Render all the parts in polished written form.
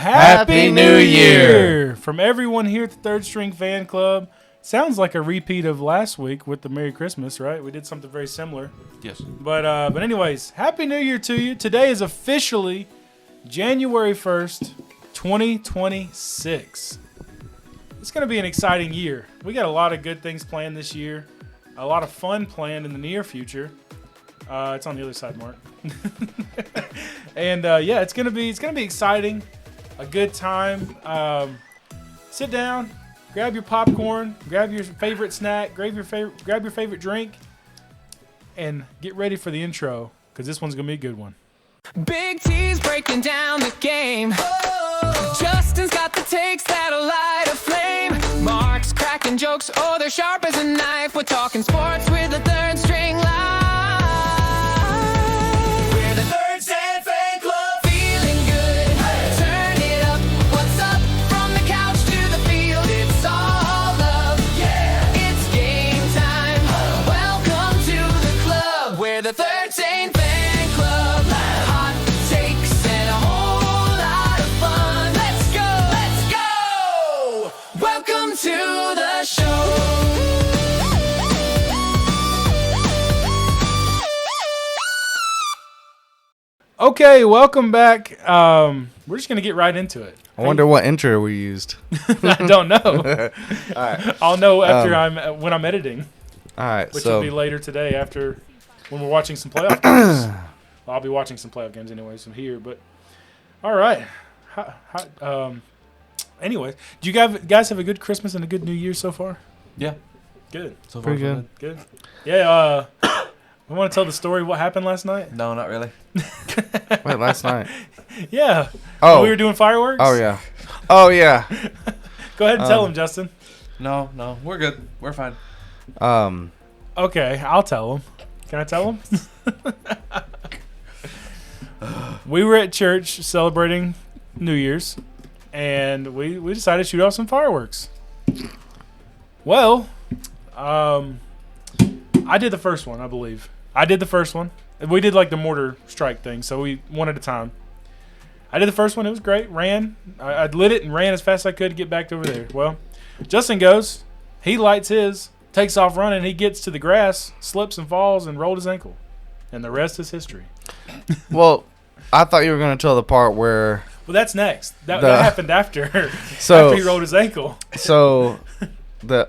Happy New Year! From everyone here at the Third String Fan Club. Sounds like a repeat of last week with the Merry Christmas, right? We did something very similar. Yes. But anyways, Happy New Year to you. Today is officially January 1st, 2026. It's going to be an exciting year. We got a lot of good things planned this year. A lot of fun planned in the near future. It's on the other side, Mark. And yeah, it's gonna be exciting. A good time. Sit down, grab your popcorn, grab your favorite snack, grab your favorite drink, and get ready for the intro because this one's gonna be a good one. Big T's breaking down the game. Oh. Justin's got the takes that'll light a flame. Mark's cracking jokes, oh, they're sharp as a knife. We're talking sports with the Third String Live. We're the Third String Fan Club, feeling good. Hey. Turn it up, what's up? From the couch to the field, it's all love. Yeah, it's game time. Oh. Welcome to the club. We're the Third String Fan Club. Hot takes and a whole lot of fun. Let's go. Welcome to the show. Okay, welcome back. We're just gonna get right into it. I wonder what intro we used. I don't know. All right. I'll know after when I'm editing, All right. which So will be later today after when we're watching some playoff games. Well, I'll be watching some playoff games anyways from here. But all right. Anyways, do you guys have a good Christmas and a good New Year so far? Yeah. Good. So far, Pretty good. Good. Yeah. We want to tell the story of what happened last night? No, not really. wait, last night. Yeah. Oh, When we were doing fireworks? Oh yeah. Oh yeah. Go ahead and tell him, Justin. No, we're good. We're fine. Okay, I'll tell him. Can I tell him? We were at church celebrating New Year's, and we decided to shoot off some fireworks. Well, I did the first one, I believe. I did the first one. We did like the mortar strike thing, so we one at a time. I did the first one. It was great. Ran. I lit it and ran as fast as I could to get back over there. Well, Justin goes. He lights his, takes off running. He gets to the grass, slips and falls, and rolled his ankle. And the rest is history. Well, I thought you were going to tell the part where. Well, that's next. That happened after. So after he rolled his ankle. So, I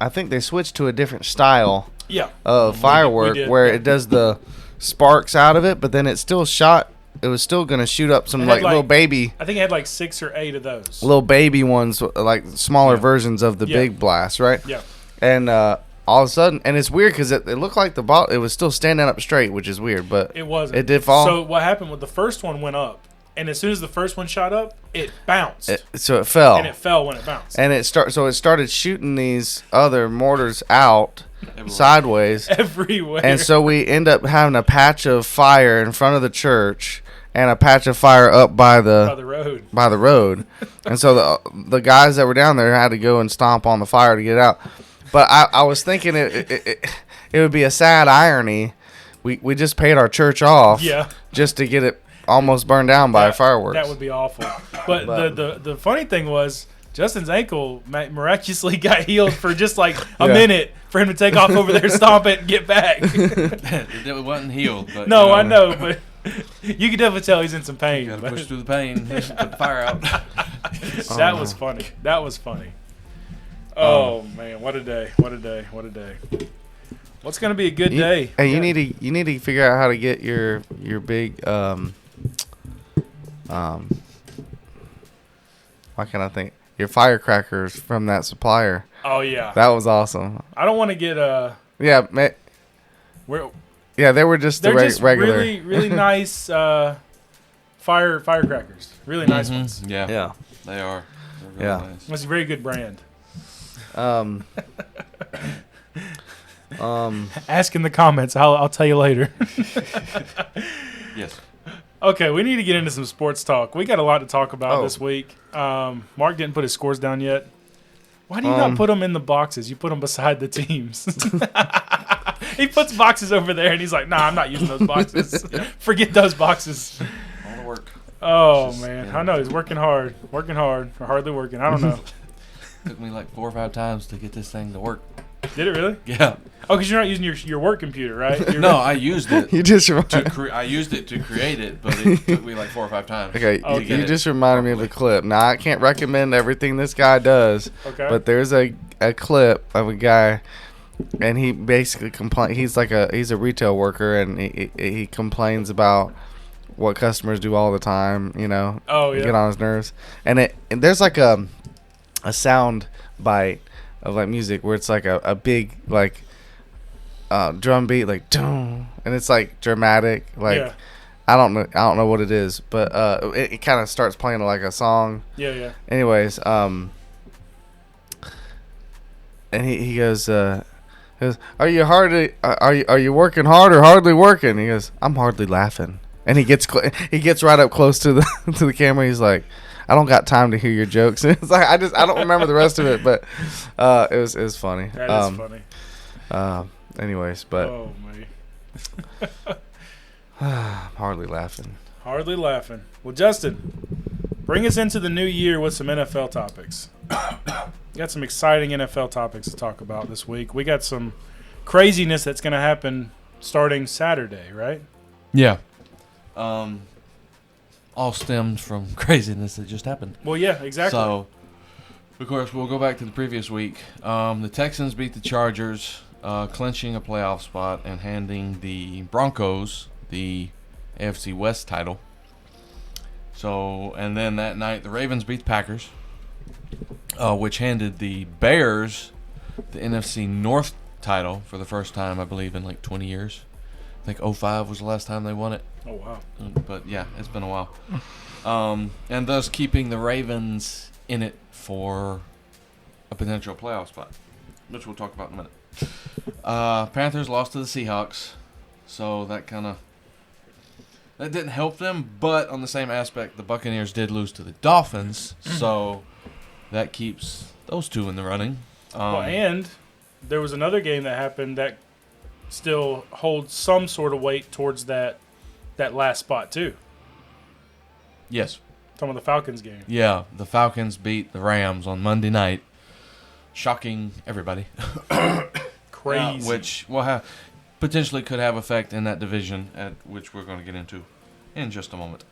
think they switched to a different style. Yeah. Of firework we did, where yeah. it does the sparks out of it, but then it still shot. It was still going to shoot up some like little baby. I think it had like 6 or 8 of those. Little baby ones, like smaller versions of the big blast, right? Yeah. And all of a sudden, and it's weird because it looked like the ball. It was still standing up straight, which is weird, but it wasn't. It did fall. So what happened was the first one went up, and as soon as the first one shot up, it bounced. So it fell. And it fell when it bounced. And it started shooting these other mortars out sideways everywhere. And so we end up having a patch of fire in front of the church and a patch of fire up by the road. And so the guys that were down there had to go and stomp on the fire to get it out. But I was thinking it would be a sad irony. We just paid our church off just to get it almost burned down by fireworks. That would be awful. But the funny thing was Justin's ankle miraculously got healed for just like a minute for him to take off over there, stomp it, and get back. It wasn't healed. But, no, I know, but you can definitely tell he's in some pain. You gotta push through the pain, put the fire out. That was funny. That was funny. Oh man, what a day! What a day! What a day! What's gonna be a good day? Hey, you need to figure out how to get your big why can't I think? Your firecrackers from that supplier. Oh yeah, that was awesome. I don't want to get they were just just regular, really nice firecrackers. Really nice ones. Yeah, they are. They're really nice. It's a very good brand. Ask in the comments. I'll tell you later. Yes. Okay, we need to get into some sports talk. We got a lot to talk about this week. Mark didn't put his scores down yet. Why do you not put them in the boxes? You put them beside the teams. He puts boxes over there, and he's like, nah, I'm not using those boxes. Forget those boxes. All the work. Oh, Just, man. you know. I know. He's working hard. Working hard. Or hardly working. I don't know. Took me like 4 or 5 times to get this thing to work. Did it really? Yeah. Oh, because you're not using your work computer, right? No, I used it. You just I used it to create it, but it took me like 4 or 5 times. Okay, Okay. you just reminded me of a clip. Now, I can't recommend everything this guy does, Okay. but there's a clip of a guy, and he basically he's a retail worker, and he complains about what customers do all the time, Oh, yeah. get on his nerves. And there's like a sound bite of like music where it's like a big like drum beat, like dum, and it's like dramatic, like Yeah. I don't know what it is, but it kind of starts playing like a song. Yeah. Anyways, and he goes, are you working hard or hardly working? He goes, I'm hardly laughing. And he gets right up close to the camera. He's like, I don't got time to hear your jokes. It's like I don't remember the rest of it, but it was funny. That is funny. Anyways, but Oh, man. I'm hardly laughing. Hardly laughing. Well, Justin, bring us into the new year with some NFL topics. Got some exciting NFL topics to talk about this week. We got some craziness that's going to happen starting Saturday, right? Yeah. All stemmed from craziness that just happened. Well, yeah, exactly. So, of course, we'll go back to the previous week. The Texans beat the Chargers, clinching a playoff spot and handing the Broncos the AFC West title. So, and then that night, the Ravens beat the Packers, which handed the Bears the NFC North title for the first time, I believe, in like 20 years. I think 2005 was the last time they won it. Oh, wow. But yeah, it's been a while. And thus keeping the Ravens in it for a potential playoff spot, which we'll talk about in a minute. Panthers lost to the Seahawks, so that didn't help them. But on the same aspect, the Buccaneers did lose to the Dolphins, so that keeps those two in the running. Well, and there was another game that happened that still holds some sort of weight towards that last spot, too. Yes. Talking about the Falcons game. Yeah, the Falcons beat the Rams on Monday night, shocking everybody. Crazy. Which will potentially could have effect in that division, which we're going to get into in just a moment.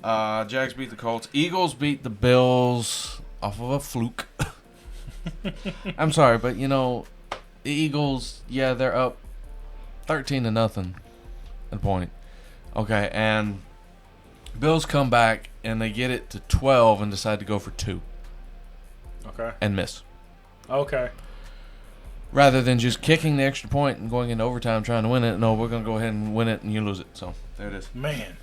Jags beat the Colts. Eagles beat the Bills off of a fluke. I'm sorry, but the Eagles, yeah, they're up 13-0 at a point. Okay, and Bills come back and they get it to 12 and decide to go for 2. Okay. And miss. Okay. Rather than just kicking the extra point and going into overtime trying to win it, no, we're going to go ahead and win it and you lose it. So, there it is. Man.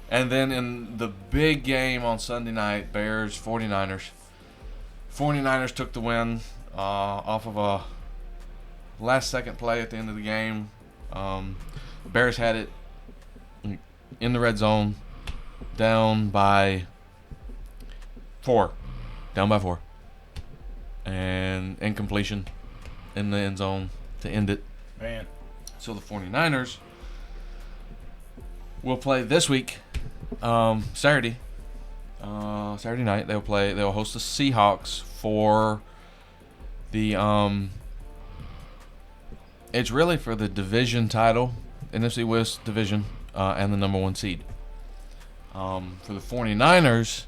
And then in the big game on Sunday night, Bears, 49ers. 49ers took the win off of a last-second play at the end of the game. Bears had it in the red zone, down by 4. And incompletion in the end zone to end it. Man. So the 49ers will play this week, Saturday night. They'll host the Seahawks for the it's really for the division title, NFC West division, and the number 1 seed. For the 49ers,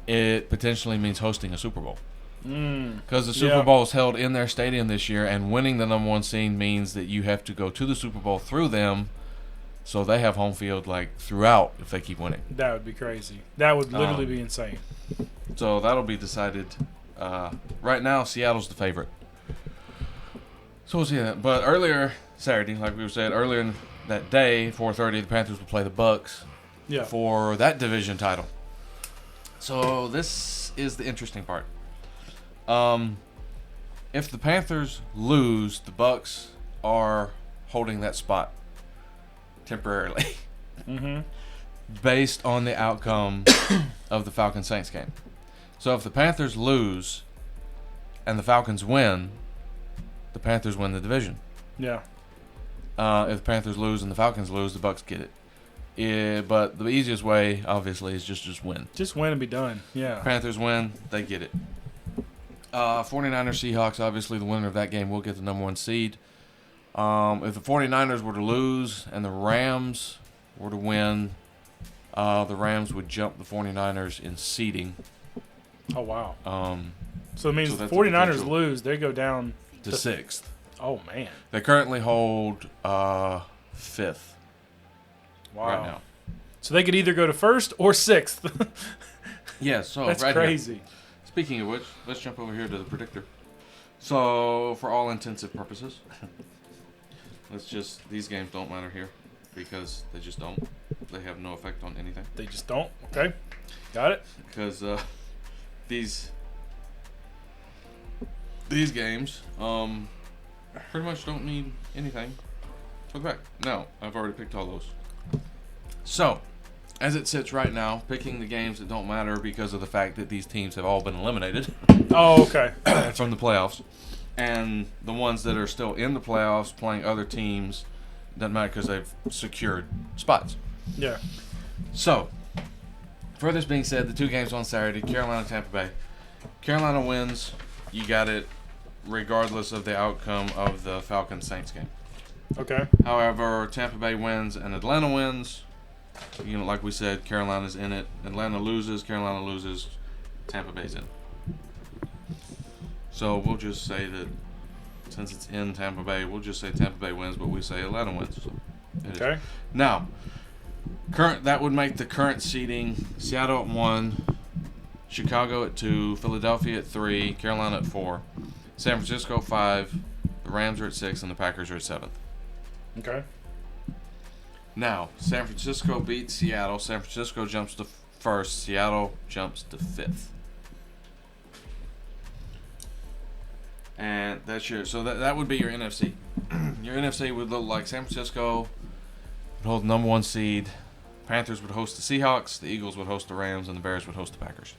it potentially means hosting a Super Bowl. Because the Super Bowl is held in their stadium this year, and winning the number 1 seed means that you have to go to the Super Bowl through them, so they have home field like throughout if they keep winning. That would be crazy. That would literally be insane. So that'll be decided. Right now, Seattle's the favorite. So we'll see that. But earlier, Saturday, like we said, earlier in that day, 4:30, the Panthers will play the Bucks for that division title. So this is the interesting part. If the Panthers lose, the Bucks are holding that spot temporarily, based on the outcome of the Falcons-Saints game. So if the Panthers lose and the Falcons win, the Panthers win the division. Yeah. If the Panthers lose and the Falcons lose, the Bucks get it. But the easiest way, obviously, is just win. Just win and be done. Yeah. Panthers win, they get it. 49ers Seahawks, obviously the winner of that game will get the number 1 seed. If the 49ers were to lose and the Rams were to win, the Rams would jump the 49ers in seeding. Oh, wow. So it so means the that's a 49ers potential- lose. They go down to 6th. Oh, man. They currently hold 5th Wow. right now. So they could either go to 1st or 6th. Yeah, so That's right crazy. Here. Speaking of which, let's jump over here to the predictor. So, for all intensive purposes, these games don't matter here because they just don't. They have no effect on anything. They just don't. Okay. Got it. Because these games pretty much don't need anything for the back. No, I've already picked all those. So, as it sits right now, picking the games that don't matter because of the fact that these teams have all been eliminated Oh, okay. from the playoffs, and the ones that are still in the playoffs playing other teams doesn't matter because they've secured spots. Yeah. So, for this being said, the 2 games on Saturday, Carolina, Tampa Bay. Carolina wins. You got it regardless of the outcome of the Falcons-Saints game. Okay. However, Tampa Bay wins and Atlanta wins. You know, like we said, Carolina's in it. Atlanta loses, Carolina loses, Tampa Bay's in. So we'll just say that since it's in Tampa Bay, we'll just say Tampa Bay wins, but we say Atlanta wins. So it is. Okay. Now, that would make the current seeding Seattle at 1, Chicago at 2, Philadelphia at 3, Carolina at 4, San Francisco 5, the Rams are at 6, and the Packers are at 7th. Okay. Now, San Francisco beats Seattle. San Francisco jumps to 1st. Seattle jumps to 5th. And that's so that would be your NFC. Your NFC would look like San Francisco would hold the number 1 seed. Panthers would host the Seahawks. The Eagles would host the Rams, and the Bears would host the Packers.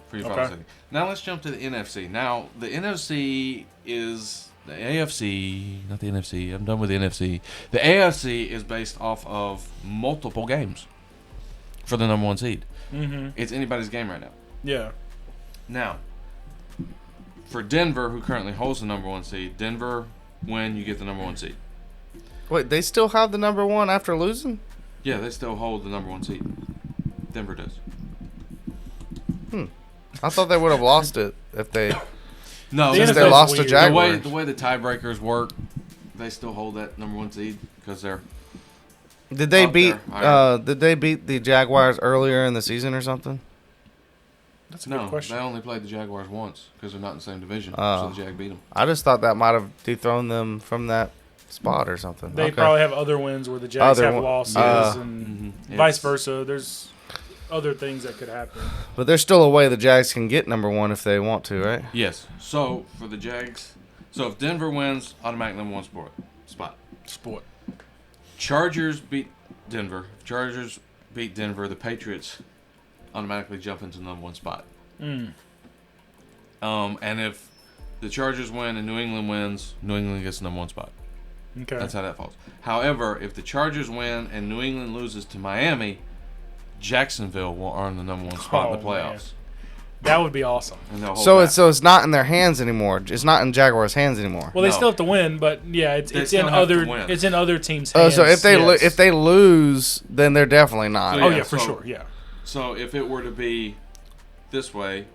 For your final seeding. Now let's jump to the NFC. Now the NFC is the AFC, not the NFC. I'm done with the NFC. The AFC is based off of multiple games for the number 1 seed. Mm-hmm. It's anybody's game right now. Yeah. Now, for Denver, who currently holds the number 1 seed, Denver win, you get the number 1 seed. Wait, they still have the number 1 after losing? Yeah, they still hold the number 1 seed. Denver does. I thought they would have lost it if they No, The since NFL's they lost to weird. Jaguars. the way the tiebreakers work, they still hold that number 1 seed because they're Did they Up beat there, higher. did they beat the Jaguars earlier in the season or something? That's a no. good question. They only played the Jaguars once because they're not in the same division. Oh. So the Jag beat them. I just thought that might have dethroned them from that spot or something. They Okay. probably have other wins where the Jags Other have one- losses Mm-hmm. and vice versa. There's other things that could happen. But there's still a way the Jags can get number 1 if they want to, right? Yes. So for the Jags, so if Denver wins, automatic number 1 spot. Sport. Chargers beat Denver. If Chargers beat Denver, the Patriots automatically jump into the number 1 spot. Mm. And if the Chargers win and New England wins, New England gets the number 1 spot. Okay. That's how that falls. However, if the Chargers win and New England loses to Miami, Jacksonville will earn the number 1 spot in the Oh, man. playoffs. That would be awesome. And they'll hold So that. it's not in their hands anymore. It's not in Jaguars' hands anymore. Well, they No. still have to win, but yeah, it's They it's still in have to other win. it's in other teams' Oh, hands. so if yes. they lose, then they're definitely not. So Oh yeah, yeah, for so- sure. Yeah. So if it were to be this way,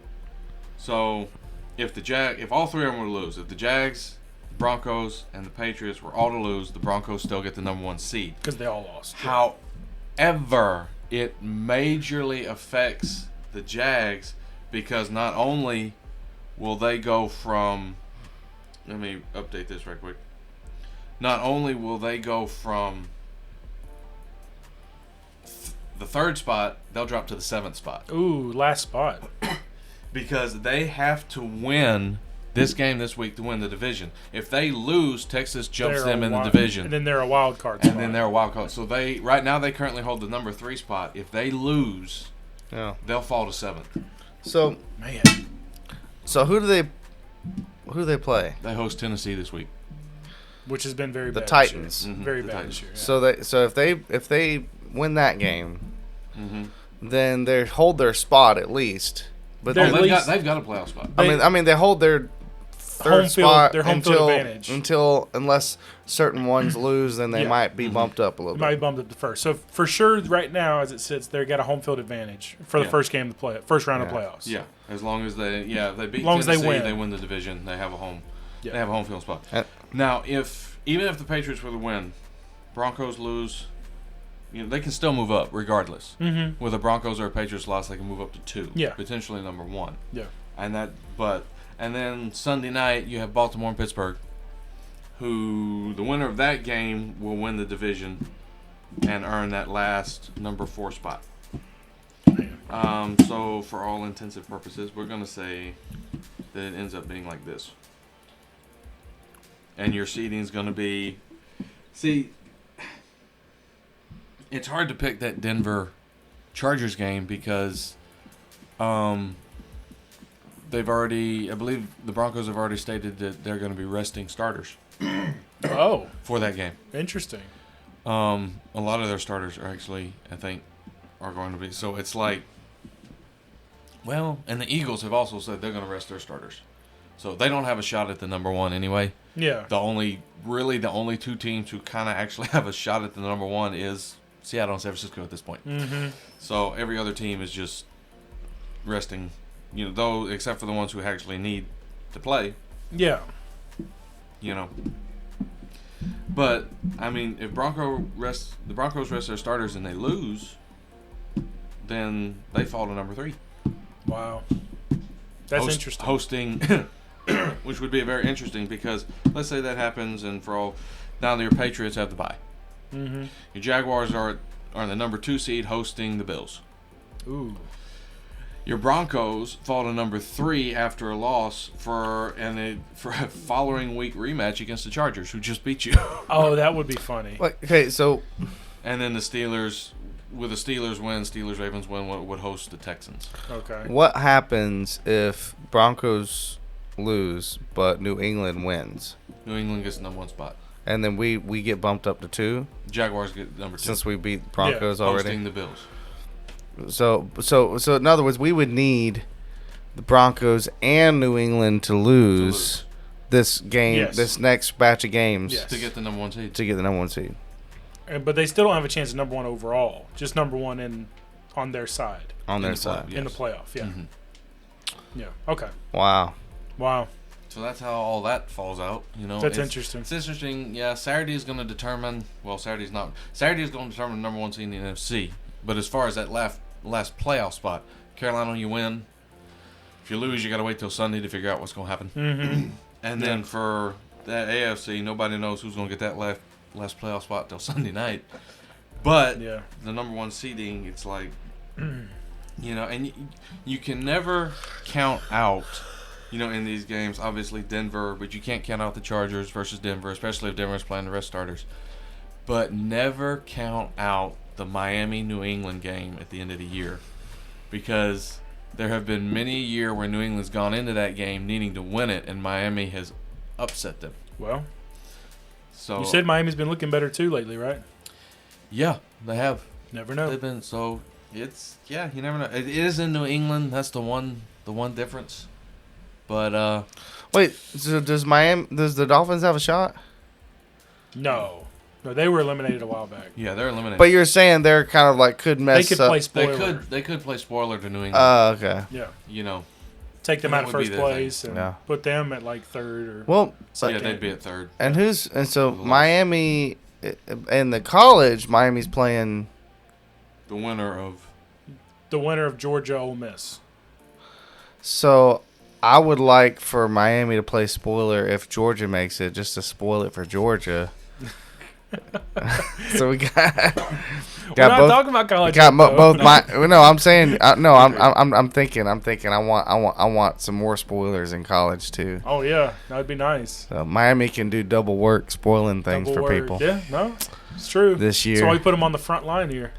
so if all 3 of them were to lose, if the Jags, Broncos, and the Patriots were all to lose, the Broncos still get the number 1 seed. Because they all lost. However, it majorly affects the Jags because not only will they go from, let me update this right quick. Not only will they go from the 3rd spot, they'll drop to the 7th spot Ooh, last spot. because they have to win this game this week to win the division. If they lose, Texas jumps They're them a in the wild- division. and then they're a wild card. And spot. then they're a wild card. So right now they currently hold the number 3 spot. If they lose, Yeah. they'll fall to 7th. So man. who do they play? They host Tennessee this week. which has been very the bad Titans. this year. Mhm, Very the bad Titans. this year. Yeah. So if they win that game, Mhm. then they hold their spot at least. But They're Oh, at least- they've got a playoff spot. I mean they hold their third Home field- spot their home field advantage. until unless certain ones lose, then they Yeah. might be bumped up a little It might be bit. bumped up to first. So for sure, right now as it sits, they got a home field advantage for the Yeah. first game of the first round of Yeah. playoffs. Yeah, as long as they if they beat As long as they Tennessee, win. they win the division. They have a home. Yeah. They have a home field spot. Uh, Now, even if the Patriots were to win, Broncos lose, they can still move up regardless. Mm-hmm. With the Broncos or a Patriots loss, they can move up to 2. Yeah. Potentially number 1. Yeah. And then Sunday night you have Baltimore and Pittsburgh, who the winner of that game will win the division and earn that last number 4 spot. So for all intensive purposes, we're gonna say that it ends up being like this. And your seeding is gonna be, it's hard to pick that Denver Chargers game because they've already, I believe the Broncos have already stated that they're going to be resting starters Oh, for that game. interesting. A lot of their starters are actually, I think, are going to be. So it's like, well, and the Eagles have also said they're going to rest their starters. So they don't have a shot at the number 1 anyway. Yeah. The only 2 teams who kind of actually have a shot at the number 1 is Seattle and San Francisco at this point. Mm-hmm. So every other team is just resting, though except for the ones who actually need to play, Yeah. But I mean, if the Broncos rest their starters and they lose, then they fall to number 3. Wow. That's interesting. Hosting, which would be very interesting because let's say that happens and for all now your Patriots have the bye. Mm-hmm. Your Jaguars are the number 2 seed hosting the Bills. Ooh. Your Broncos fall to number 3 after a loss for a following week rematch against the Chargers, who just beat you. Oh, that would be funny. Okay, so And then the Steelers, with the Steelers win, Ravens win, would host the Texans. Okay. what happens if Broncos lose but New England wins, New England gets the number 1 spot. and then we get bumped up to 2 Jaguars get number 2. since we beat Broncos hosting already? the Bills. So in other words, we would need the Broncos and New England to lose this game, Yes. this next batch of games Yes. To get the number 1 seed. to get the number 1 seed. But they still don't have a chance at number 1 overall. Just number 1 on their side On In their the play- side. yes. in the playoff. Yeah. Mhm. Yeah. Okay. Wow. Wow. So that's how all that falls out. That's interesting. It's interesting. Yeah, Saturday is going to determine. Well, Saturday's not. Saturday is going to determine the number 1 seed in the NFC. But as far as that last playoff spot, Carolina, you win. If you lose, you got to wait till Sunday to figure out what's going to happen. Mm-hmm. And then for that AFC, nobody knows who's going to get that last playoff spot till Sunday night. But Yeah. the number 1 seeding, it's like, and you can never count out, in these games, obviously Denver, but you can't count out the Chargers versus Denver, especially if Denver's playing the rest starters. But never count out the Miami-New England game at the end of the year, because there have been many a year where New England's gone into that game needing to win it, and Miami has upset them. Well, So you said Miami's been looking better too lately, right? yeah, they have. Never know. They've been so. It's you never know. It is in New England. That's the one difference. But Wait, so does the Dolphins have a shot? No, they were eliminated a while back. yeah, they're eliminated. But you're saying they're kind of like could mess They could up. play spoiler. they could play spoiler to New England. Okay. Yeah. Take them That out of would be first their place thing. and Yeah. put them at like third or Well, second. Yeah, they'd be at third. so Lost. Miami in the college, Miami's playing. The winner of the winner of Georgia Ole Miss. So I would like for Miami to play spoiler if Georgia makes it, just to spoil it for Georgia. So we got We're not talking about college. got football. both my. No, I'm saying no. I'm thinking. I want some more spoilers in college too. Oh yeah, that'd be nice. So Miami can do double work spoiling things Double for word. people Yeah, no, it's true. this year. So we put them on the front line here.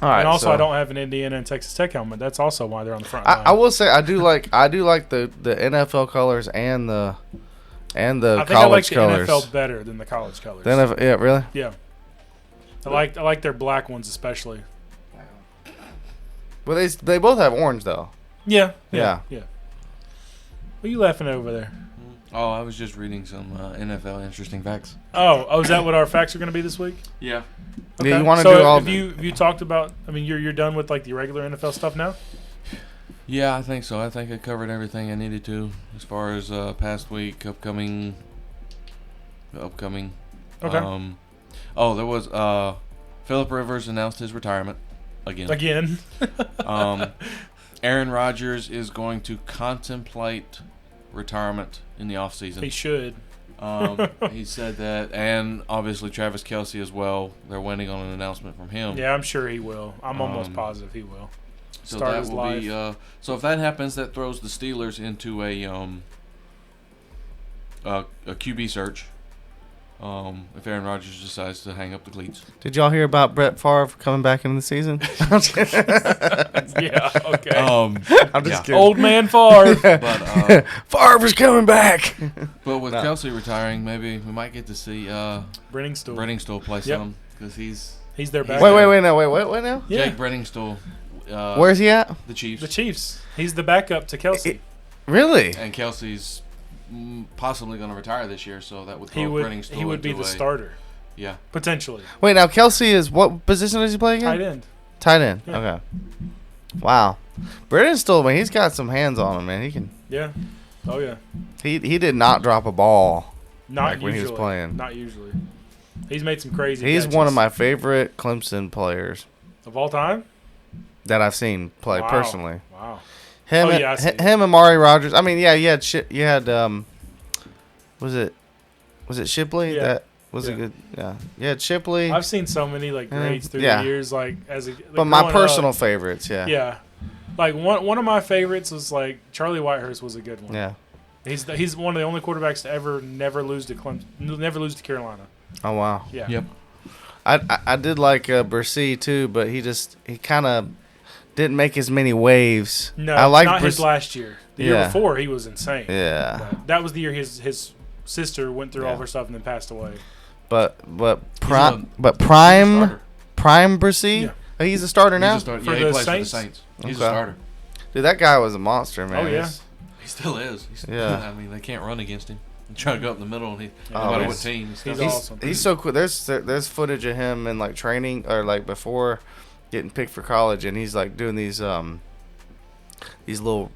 All right, And also, so I don't have an Indiana and Texas Tech helmet. That's also why they're on the front I line. will say I do like the NFL colors and the and the I think college I like colors. the NFL better than the college colors. Yeah, really. Yeah. I like their black ones especially. Well, they both have orange though. Yeah. Yeah. What are you laughing at over there? Oh, I was just reading some NFL interesting facts. Oh, is that what our facts are going to be this week? Yeah. Yeah, you want to so do all? have you talked about? I mean, you're done with like the regular NFL stuff now. Yeah, I think so. I think I covered everything I needed to as far as past week, upcoming. Okay. There was Phillip Rivers announced his retirement again. Aaron Rodgers is going to contemplate retirement in the offseason. He should. He said that, and obviously Travis Kelce as well. They're waiting on an announcement from him. Yeah, I'm sure he will. I'm almost positive he will. So Start that his will life. be. So if that happens, that throws the Steelers into a QB search. If Aaron Rodgers decides to hang up the cleats. Did y'all hear about Brett Favre coming back into the season? Yeah. Okay. I'm just kidding. Old man Favre. But Favre's coming back. but with Kelce retaring, maybe we might get to see Brenningstool. play some because he's He's their back. Wait now. What now? Yeah. Jake Brenningstool. Where's he at? The Chiefs. The Chiefs. He's the backup to Kelsey. Really? And Kelsey's possibly going to retire this year, so that would throw He Brenningstool would be into the a- starter Yeah. potentially. Wait, now Kelsey is what position does he play again? Tight end. Tight end. Yeah. Okay. Wow. Braden's still, man. He's got some hands on him, man. He can. Yeah. Oh yeah. He did not drop a ball. Not Like usually. when he was playing. Not usually. He's made some crazy. He's catches. one of my favorite Clemson players of all time. that I've seen play Wow. personally. Wow. Him, Oh, and, yeah, I see. him and Mari Rogers. I mean, yeah, you had was it Shipley? Yeah. That was a Yeah. good. Yeah, you had Shipley. I've seen so many like grades through yeah. the years, like as a. Like, but my growing personal up, favorites, yeah. Yeah. Like one of my favorites was like Charlie Whitehurst was a good one. Yeah. He's one of the only quarterbacks to ever never lose to never lose to Carolina. Oh wow. Yeah. Yep. I did like Bersee too, but he kind of didn't make as many waves. No, I like not his last year. The year Yeah. before he was insane. Yeah. But that was the year his sister went through all Yeah. of her stuff and then passed away. But prime starter. prime Bersee. Yeah. Oh, he's a starter now. He's a starter. For Yeah, the he plays Saints? for the Saints. He's Okay. a starter. Dude, that guy was a monster, man. Oh, yeah. He's- He still is. Yeah. I mean, they can't run against him. They try to go up the middle, and no Oh, matter he's- what team. he's He's, awesome. he's so cool. There's footage of him in like training or like before getting picked for college, and he's like doing these little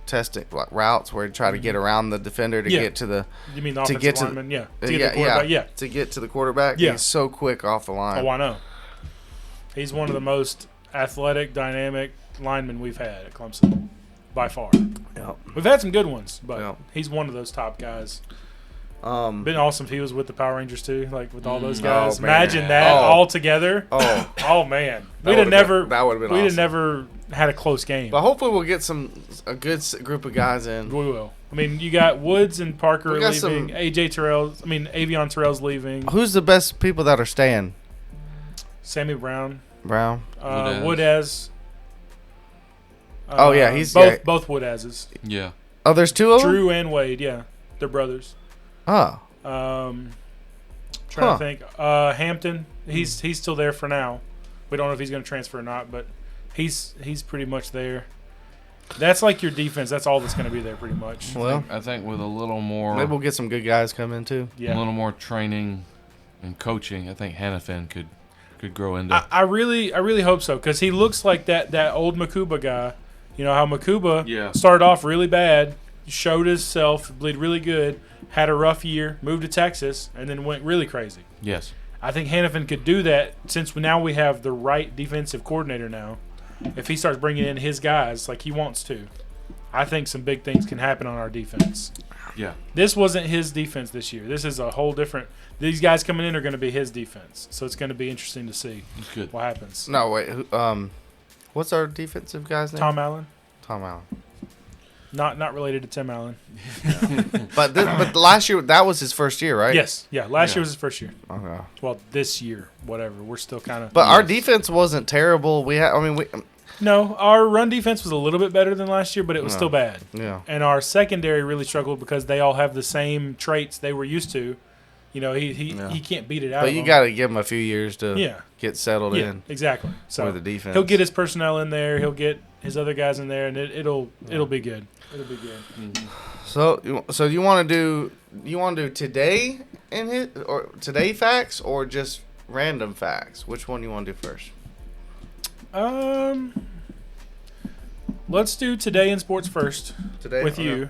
testing like routes where he try to get around the defender to Yeah. get to the You mean the to offensive get to lineman? Yeah. uh, To get yeah, the quarterback? Yeah. to get to the quarterback. Yeah. He's so quick off the line. Oh, I know. He's one of the most athletic, dynamic linemen we've had at Clemson, by far. Yep. We've had some good ones, but Yep. he's one of those top guys. Um, Been awesome if he was with the Power Rangers too, like with all those Oh, guys. man. Imagine that Oh. all together. oh, Oh man, That we'd have would've never. been- that would've been We'd have awesome. never had a close game. but hopefully we'll get a good group of guys in. We will. I mean, you got Woods and Parker We got leaving. some- AJ Terrell. I mean, Avion Terrell's leaving. Who's the best people that are staying? Sammy Brown. Brown. Woodaz. Oh, yeah, he's- both Woodazes. Yeah. Oh, there's two of them. Drew and Wade. Yeah, they're brothers. Oh, Trying Huh. to think. Hampton. He's still there for now. We don't know if he's going to transfer or not, but he's pretty much there. That's like your defense. That's all that's going to be there, pretty much. well, I think with a little more, maybe we'll get some good guys come in too. a Yeah. little more training and coaching, I think Hannafin could grow into. I really hope so, because he looks like that old Makuba guy. You know how Makuba Yeah. started off really bad, showed himself, played really good, had a rough year, moved to Texas, and then went really crazy. Yes. I think Hannafin could do that since now we have the right defensive coordinator now. If he starts bringing in his guys like he wants to, I think some big things can happen on our defense. Yeah. This wasn't his defense this year. This is a whole different – these guys coming in are going to be his defense. So it's going to be interesting to see He's good. what happens. No, wait. What's our defensive guy's name? Tom Allen, Tom Allen. not related to Tim Allen. But last year that was his first year, right? Yes, yeah. Last Yeah. year was his first year. Okay. Well, this year, whatever. We're still kind of. But our defense wasn't terrible. We had, I mean, No, our run defense was a little bit better than last year, but it was still bad. Yeah. And our secondary really struggled because they all have the same traits they were used to. You know, he can't beat it out. But of you them. got to give him a few years to Yeah. get settled Yeah, in exactly. So with the defense. he'll get his personnel in there. He'll get his other guys in there, and it'll be good. It'll be good. So you want to do today in his or today facts or just random facts? Which one you want to do first? Let's do today in sports first Today with Okay. you,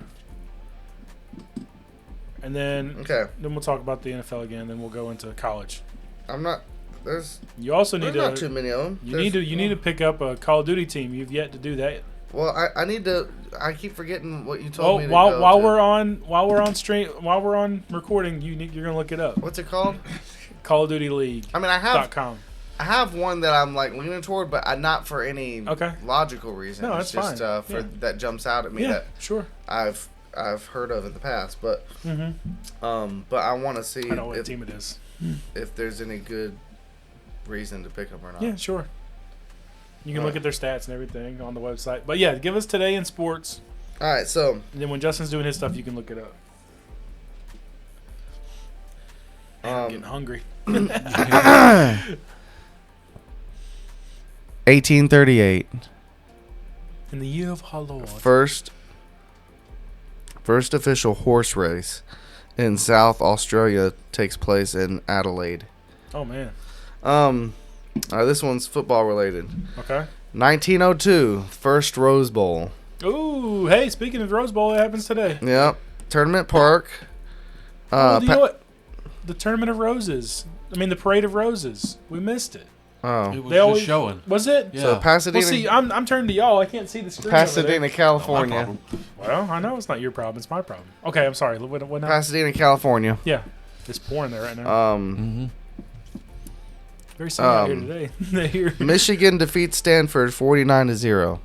and then Okay. we'll talk about the NFL again. Then we'll go into college. I'm not. There's You also need not too to many of them. you need to pick up a Call of Duty team. You've yet to do that. Well, I need to. I keep forgetting what you Well, told me. To while go while to. we're on recording, you're gonna look it up. What's it called? Call of Duty League. I mean, I have one that I'm like leaning toward, but not for any Okay. logical reason. No, it's that's just fine. for Yeah. that jumps out at me Yeah, that sure. I've heard of in the past, but Mm-hmm. but I want to see I know what team it is. if there's any good reason to pick them or not. Yeah, sure. You can All look right. at their stats and everything on the website. But yeah, give us today in sports. All right, so And then when Justin's doing his stuff, you can look it up. I'm getting hungry. 1838, In the year of our Lord. first official horse race in South Australia takes place in Adelaide. Oh man. This one's football related. Okay. 1902, first Rose Bowl. Ooh, hey, speaking of Rose Bowl, it happens today. Yep, Tournament Park. Oh, you know what? The Tournament of Roses. I mean, the Parade of Roses. We missed it. Oh, It was They just always showing. Was it? Yeah. so Pasadena, Well, see, I'm turning to y'all. I can't see the screen. over Pasadena, My California. problem. there. Well, I know it's not your problem. It's my problem. Okay, I'm sorry. What now? Pasadena, California. Yeah, it's pouring there right now. Mm-hmm. Very sunny out here today. Here. Michigan defeats Stanford 49-0.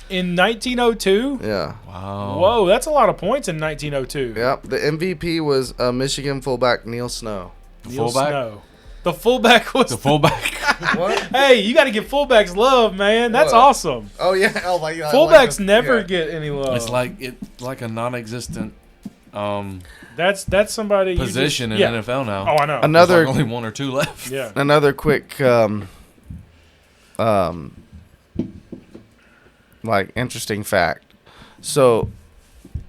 In 1902. Yeah. Wow. Whoa, that's a lot of points in 1902. Yep. The MVP was Michigan fullback Neil Snow. Neil Fullback? Snow. The fullback was The fullback. What? Hey, you got to give fullbacks love, man. That's What? awesome. Oh yeah. Oh my God. Fullbacks never get any love. It's like a non-existent That's somebody you position just, in NFL now. Oh, I know. Another There's like only one or two left. Yeah. Another quick like interesting fact. So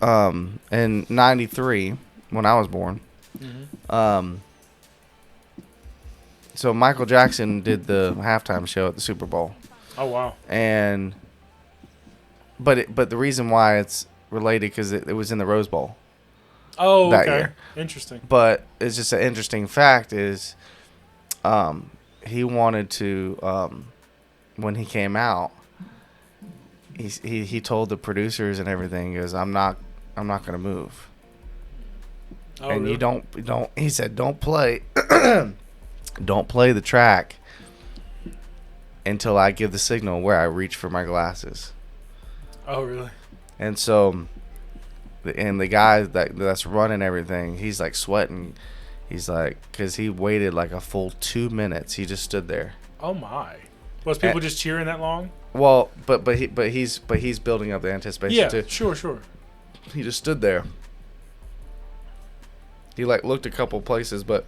in 93 when I was born, so Michael Jackson did the halftime show at the Super Bowl. Oh wow. And but the reason why it's related because it was in the Rose Bowl. Oh, That okay. year. Interesting. But it's just an interesting fact is he wanted to when he came out he told the producers and everything, he goes, I'm not gonna move. Oh, And really? you don't he said don't play don't play the track until I give the signal where I reach for my glasses. Oh, really? And so the guy that's running everything, he's like sweating. He's like, because he waited like a full 2 minutes. He just stood there. Oh my. Was people just cheering that long? Well, but he's building up the anticipation Yeah. too. Sure. He just stood there. He like looked a couple places, but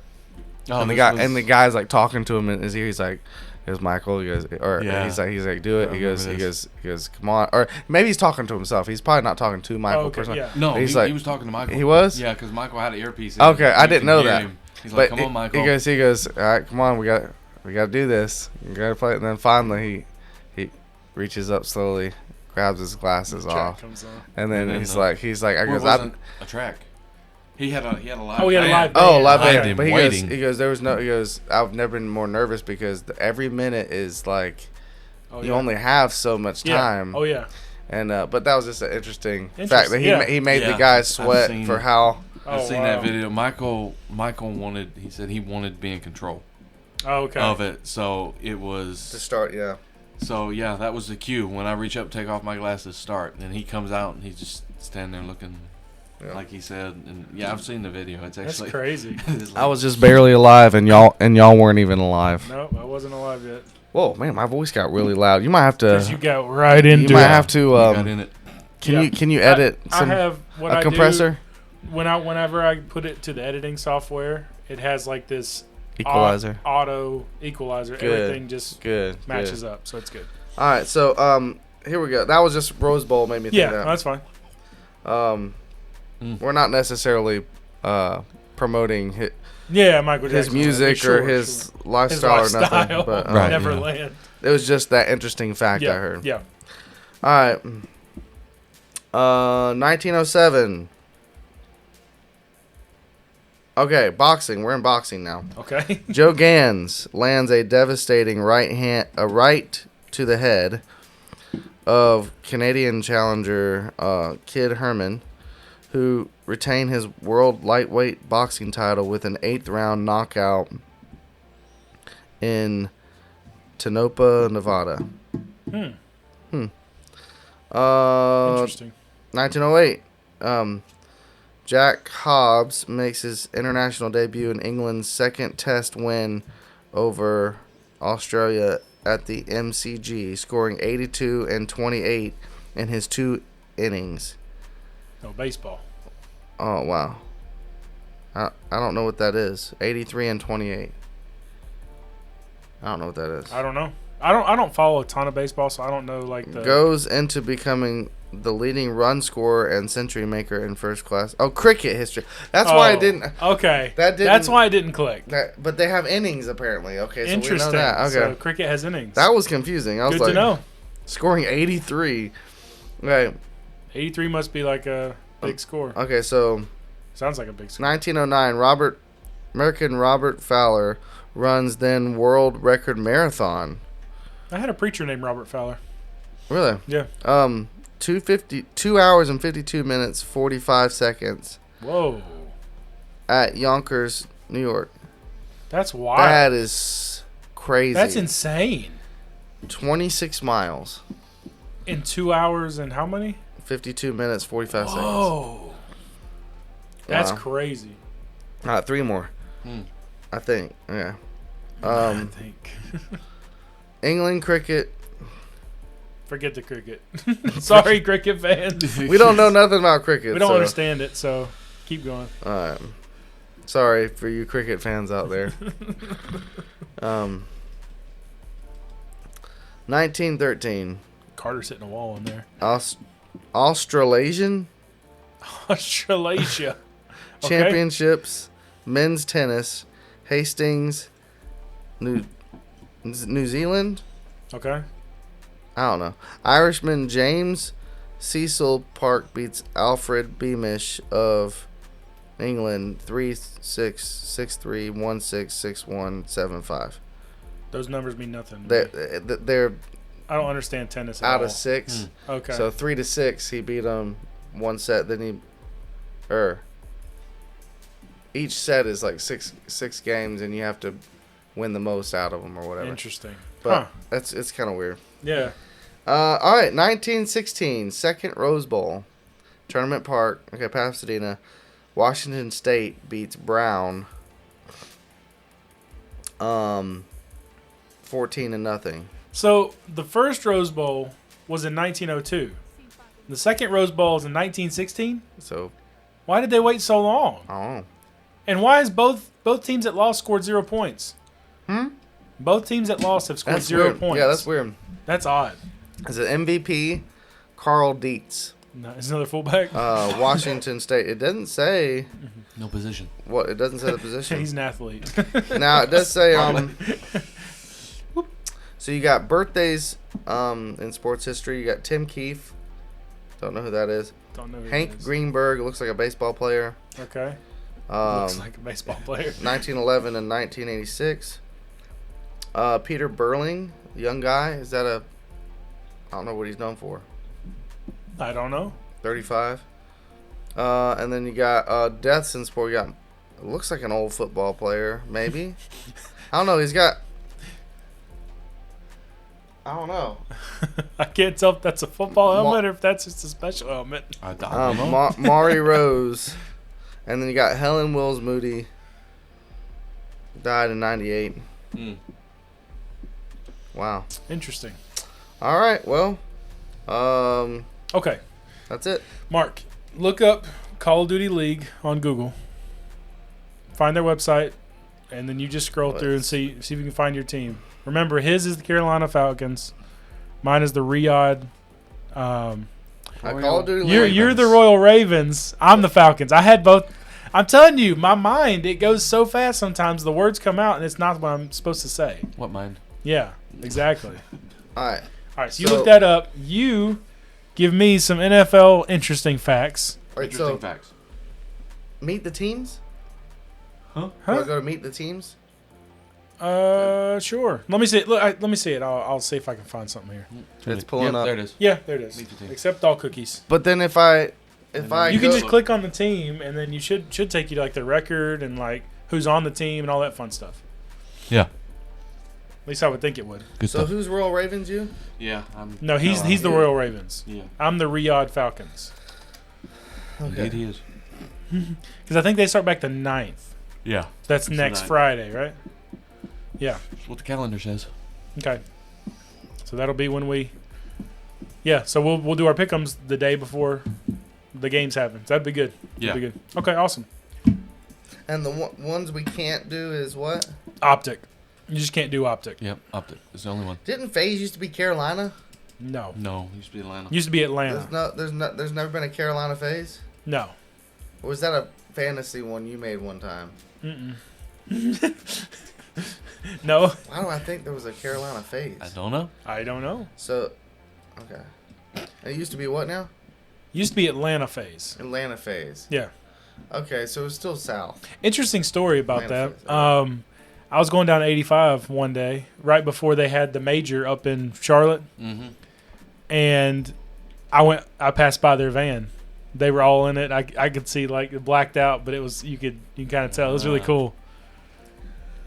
Oh, and the this guy was- and the guy's like talking to him in his ear. He's like, "Here's Michael." He goes, or Yeah. he's like, "Do it." I He goes, remember he goes, "Come on!" Or maybe he's talking to himself. He's probably not talking to Michael Oh, okay, personally. yeah. No, He's he, like- he was talking to Michael. He was? Yeah, because Michael had an earpiece. in. Okay, I You didn't could know hear that. him. He's like, "Come on, Michael." He goes, all right, come on, we got to do this. We got to play it. And then finally, he reaches up slowly, grabs his glasses Track off, comes on. and then And then, he's uh, like, I Well, it goes, I. wasn't a track. He had a live. Oh, he had a live band. band. Oh, live Behind band. him, But waiting. he goes, there was no. He goes, I've never been more nervous because every minute is like, Oh, you yeah. only have so much Yeah. time. Oh yeah. And but that was just an interesting fact that yeah. he made the Yeah, guys I've sweat seen- for how. I've Oh, seen wow. that video. Michael wanted. He said he wanted to be in control Oh, okay. of it. So it To was. start, yeah. So yeah, that was the cue. When I reach up, take off my glasses, start, and he comes out and he's just standing there looking. Yeah. like he said. And yeah, I've seen the video. It's That's actually crazy. it's like- I was just barely alive, and y'all weren't even alive. Nope, I wasn't alive yet. Whoa, man, my voice got really loud. You might have Because you to. got right into You might it. have to. you got in it. Can you edit I some have what a I compressor do whenever I put it to the editing software. It has like this equalizer? auto equalizer. Good. Everything just Good. matches good. up, so it's good. All right, so here we go. That was just Rose Bowl made me think Yeah, that. that's fine. We're not necessarily promoting Yeah, Michael his Jackson. music Sure, or his sure. lifestyle His or nothing. lifestyle. But Right. Neverland. it was just that interesting fact Yeah, I heard. yeah. All right. 1907. Okay, boxing. We're in boxing now. Okay. Joe Gans lands a devastating right to the head of Canadian challenger Kid Herman, who retained his world lightweight boxing title with an 8th round knockout in Tonopah, Nevada. Interesting. 1908. Jack Hobbs makes his international debut in England's second test win over Australia at the MCG, scoring 82 and 28 in his 2 innings. Oh, baseball. Oh, wow. I don't know what that is. 83 and 28. I don't know what that is. I don't know. I don't follow a ton of baseball, so I don't know like the. Goes into becoming the leading run scorer and century maker in first class. Oh, cricket history. That's why I didn't. Okay. That didn't- That's why I didn't click. But they have innings apparently. Okay, so Interesting. we know that. Okay, So cricket has innings. that was confusing. I was Good like, to know. scoring 83. Right. 83 must be like a big score. Okay, so Sounds like a big score. 1909, American Robert Fowler runs then world record marathon. I had a preacher named Robert Fowler. Really? Yeah. 2 hours and 52 minutes 45 seconds Whoa. at Yonkers, New York. That's wild. That is crazy. That's insane. 26 miles, In 2 hours and how many? 52 minutes 45 seconds. Whoa. That's Wow. crazy. 3 more. I think. Yeah. I think. England cricket. Forget the cricket. Sorry, cricket fans. We don't know nothing about cricket. We don't so- understand it, so keep going. Sorry for you cricket fans out there. 1913. Carter's hitting a wall in there. Australasian Australasia. Okay. Championships, men's tennis, Hastings, New Zealand. Okay. I don't know. Irishman James Cecil Park beats Alfred Beamish of England 3-6, 6-3, 1-6, 6-1, 7-5. Those numbers mean nothing. to me. They're I don't understand tennis at out all. of 6. Okay. So 3-6, he beat him one set. Then each set is like six games, and you have to win the most out of them or whatever. Interesting. But it's kind of weird. Yeah. All right, 1916, second Rose Bowl, Tournament Park. Okay, Pasadena. Washington State beats Brown. 14-0. So the first Rose Bowl was in 1902. The second Rose Bowl is in 1916. So Why did they wait so long? I don't know. And why is both teams that lost scored 0 points? Both teams that lost have scored That's 0 weird. points. Yeah, that's weird. That's odd. Is it MVP? Carl Dietz. No, is another fullback? Washington State. It doesn't say No position. what. It doesn't say the position. He's an athlete. Now it does say So you got birthdays in sports history. You got Tim Keefe. Don't know who that is. Don't know who Hank he is. Greenberg. Looks like a baseball player. Okay. Um, Looks like a baseball player. 1911 and 1986. Peter Burling, young guy. Is that a? I don't know what he's known for. I don't know. 35. And then you got deaths in sport. You got. It looks like an old football player, maybe. I don't know. He's got. I don't know. I can't tell if that's a football helmet or if that's just a special helmet. I don't know. Maury Rose. And then you got Helen Wills Moody. Died in 98. Wow. Interesting. All right. Well, Okay. that's it. Mark, look up Call of Duty League on Google. Find their website, and then you just scroll through and see if you can find your team. Remember, his is the Carolina Falcons. Mine is the Riyadh. I Call of Duty You're the Royal Ravens. I'm the Falcons. I had both. I'm telling you, my mind, it goes so fast sometimes. The words come out, and it's not what I'm supposed to say. What mind? Yeah, exactly. All right. All right, so you look that up. You give me some NFL interesting facts. All right, Interesting so facts. meet the teams? Huh? Do I go to meet the teams? Sure. Let me see it. Look, let me see it. I'll see if I can find something here. It's pulling up. There it is. Yeah, there it is. Meet the team. Accept all cookies. But then if I You go, can just click on the team, and then you should take you to like the record and like who's on the team and all that fun stuff. Yeah. At least I would think it would. Good So stuff. who's Royal Ravens? You? Yeah. No, he's the yeah. Royal Ravens. Yeah. I'm the Riyadh Falcons Indeed he is. because I think they start back the 9th. Yeah. That's It's next the 9th. Friday, right? Yeah. That's what the calendar says. Okay. So that'll be when we. Yeah. So we'll do our pick'ems the day before the games happen. So that'd be good. Yeah. That'd be good. Okay. Awesome. And the ones we can't do is what? Optic. You just can't do optic. Yep. Optic. It's the only one. Didn't FaZe used to be Carolina? No. No. It used to be Atlanta. Used to be Atlanta. There's never been a Carolina FaZe? No. Or was that a fantasy one you made one time? No. Why do I think there was a Carolina FaZe? I don't know. I don't know. So, okay. And it used to be what now? Used to be Atlanta phase. Atlanta FaZe. Yeah. Okay, so it's still south. Interesting story about Atlanta that. phase, okay. I was going down 85 one day, right before they had the major up in Charlotte, Mm-hmm. and I passed by their van. They were all in it. I could see like it blacked out, but it was you can kind of tell. It was really cool.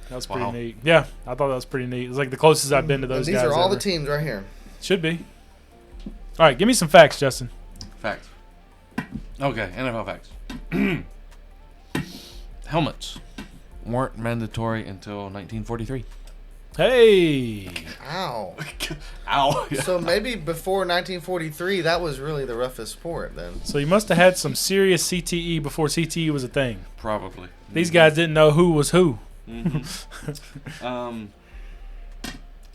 That was pretty Wow. neat. Yeah, I thought that was pretty neat. It was like the closest I've been to those And these guys. are all ever. the teams right here. Should be. All right, give me some facts, Justin. Facts. Okay, NFL facts. Helmets weren't mandatory until 1943. Hey. Ow. Ow. So maybe before 1943, that was really the roughest sport then. So you must have had some serious CTE before CTE was a thing. Probably. These guys didn't know who was who. Mm-hmm.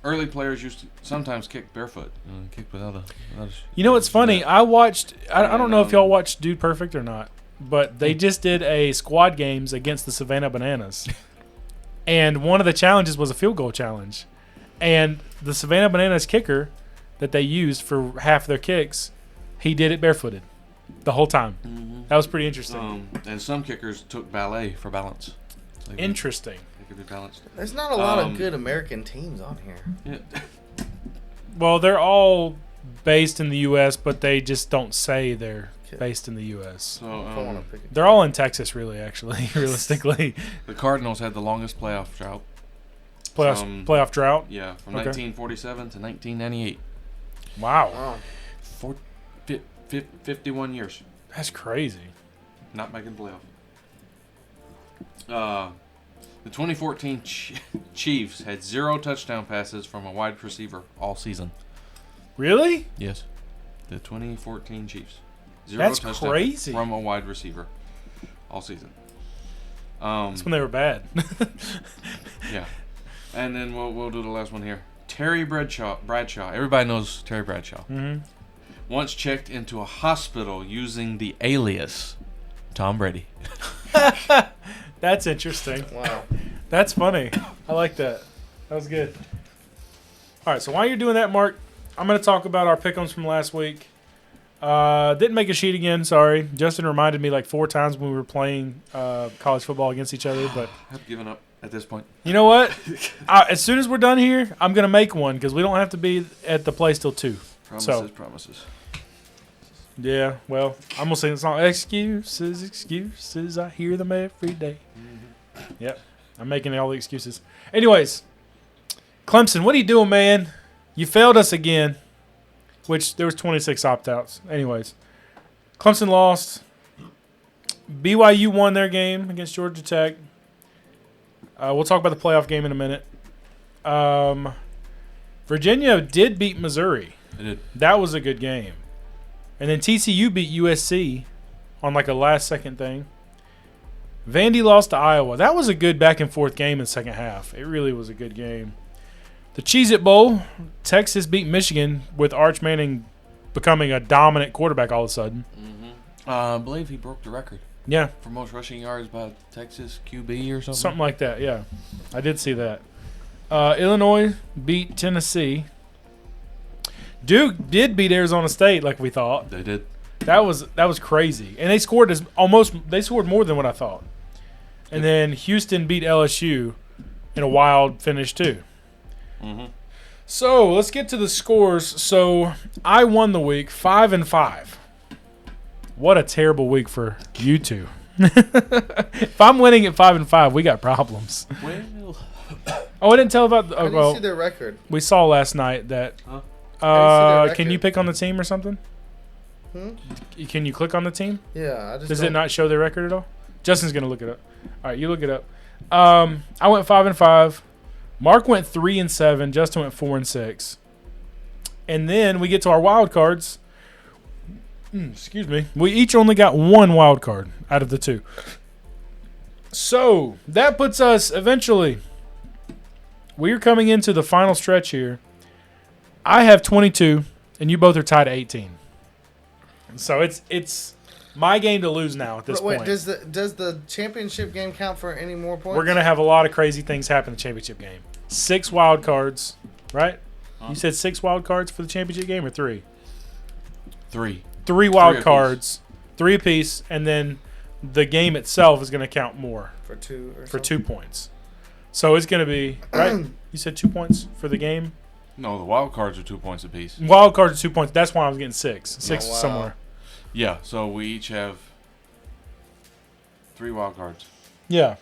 Early players used to sometimes kick barefoot. Kick without a You know what's funny? I watched. I don't know if y'all watched Dude Perfect or not, but they just did a squad games against the Savannah Bananas, and one of the challenges was a field goal challenge, and the Savannah Bananas kicker that they used for half their kicks, he did it barefooted, the whole time. That was pretty interesting. And some kickers took ballet for balance. They Interesting. could be balanced. There's not a lot of good American teams on here. Yeah. Well, they're all based in the U.S., but they just don't say they're based in the U.S. So If I wanna pick it. They're all in Texas, really, actually, realistically. the Cardinals had the longest playoff drought. Playoff drought. Yeah, from Okay. 1947 to 1998. Wow. Wow. 51 years. That's crazy. Not making the playoff. The 2014 Chiefs had 0 touchdown passes from a wide receiver all season. Really? Yes. The 2014 Chiefs. 0 That's touchdowns crazy. from a wide receiver all season. That's when they were bad. Yeah. And then we'll do the last one here. Terry Bradshaw. Everybody knows Terry Bradshaw. Mm-hmm. Once checked into a hospital using the alias Tom Brady. That's interesting. Wow. That's funny. I like that. That was good. All right, so while you're doing that, Mark, I'm going to talk about our pick'ems from last week. Didn't make a sheet again, sorry. Justin reminded me like 4 times when we were playing college football against each other, but I've given up at this point. you know what? As soon as we're done here, I'm going to make one because we don't have to be at the place till 2. Promises. Yeah, well, I'm going to sing the song, Excuses, Excuses, I hear them every day. Yep, I'm making all the excuses. Anyways, Clemson, what are you doing, man? You failed us again, which there was 26 opt-outs. Anyways, Clemson lost. BYU won their game against Georgia Tech. We'll talk about the playoff game in a minute. Virginia did beat Missouri. They did. That was a good game. And then TCU beat USC on like a last-second thing. Vandy lost to Iowa. That was a good back-and-forth game in the second half. It really was a good game. The Cheez-It Bowl, Texas beat Michigan with Arch Manning becoming a dominant quarterback all of a sudden. I believe he broke the record Yeah, for most rushing yards by Texas QB or something. something like that, yeah. I did see that. Illinois beat Tennessee. Duke did beat Arizona State like we thought. They did. That was crazy. And they scored more than what I thought. And then Houston beat LSU in a wild finish too. Mm-hmm. So let's get to the scores. So I won the week 5-5. What a terrible week for you two. If I'm winning at 5-5, we got problems. Well, Oh, I didn't tell about. How do you see their record? We saw last night that. Huh? How do you see their Can you record? pick on the team or something? Can you click on the team? Yeah, I just Does don't- it not show their record at all? Justin's gonna look it up. All right, you look it up. I went 5-5. Mark went 3-7. Justin went 4-6. And then we get to our wild cards. Excuse me. We each only got one wild card out of the two. So that puts us eventually. We're coming into the final stretch here. I have 22, and you both are tied at 18. So it's my game to lose now at this Wait, point. does the championship game count for any more points? We're gonna have a lot of crazy things happen in the championship game. 6 wild cards, right? You said 6 wild cards for the championship game or 3? 3. 3 wild apiece. cards, 3 apiece, and then the game itself is gonna count more for 2 or for something? 2 points. So it's gonna be right. You said 2 points for the game. No, the wild cards are 2 points apiece. Wild cards are 2 points. That's why I was getting 6. 6 Oh, wow. somewhere. Yeah, so we each have 3 wild cards. Yeah.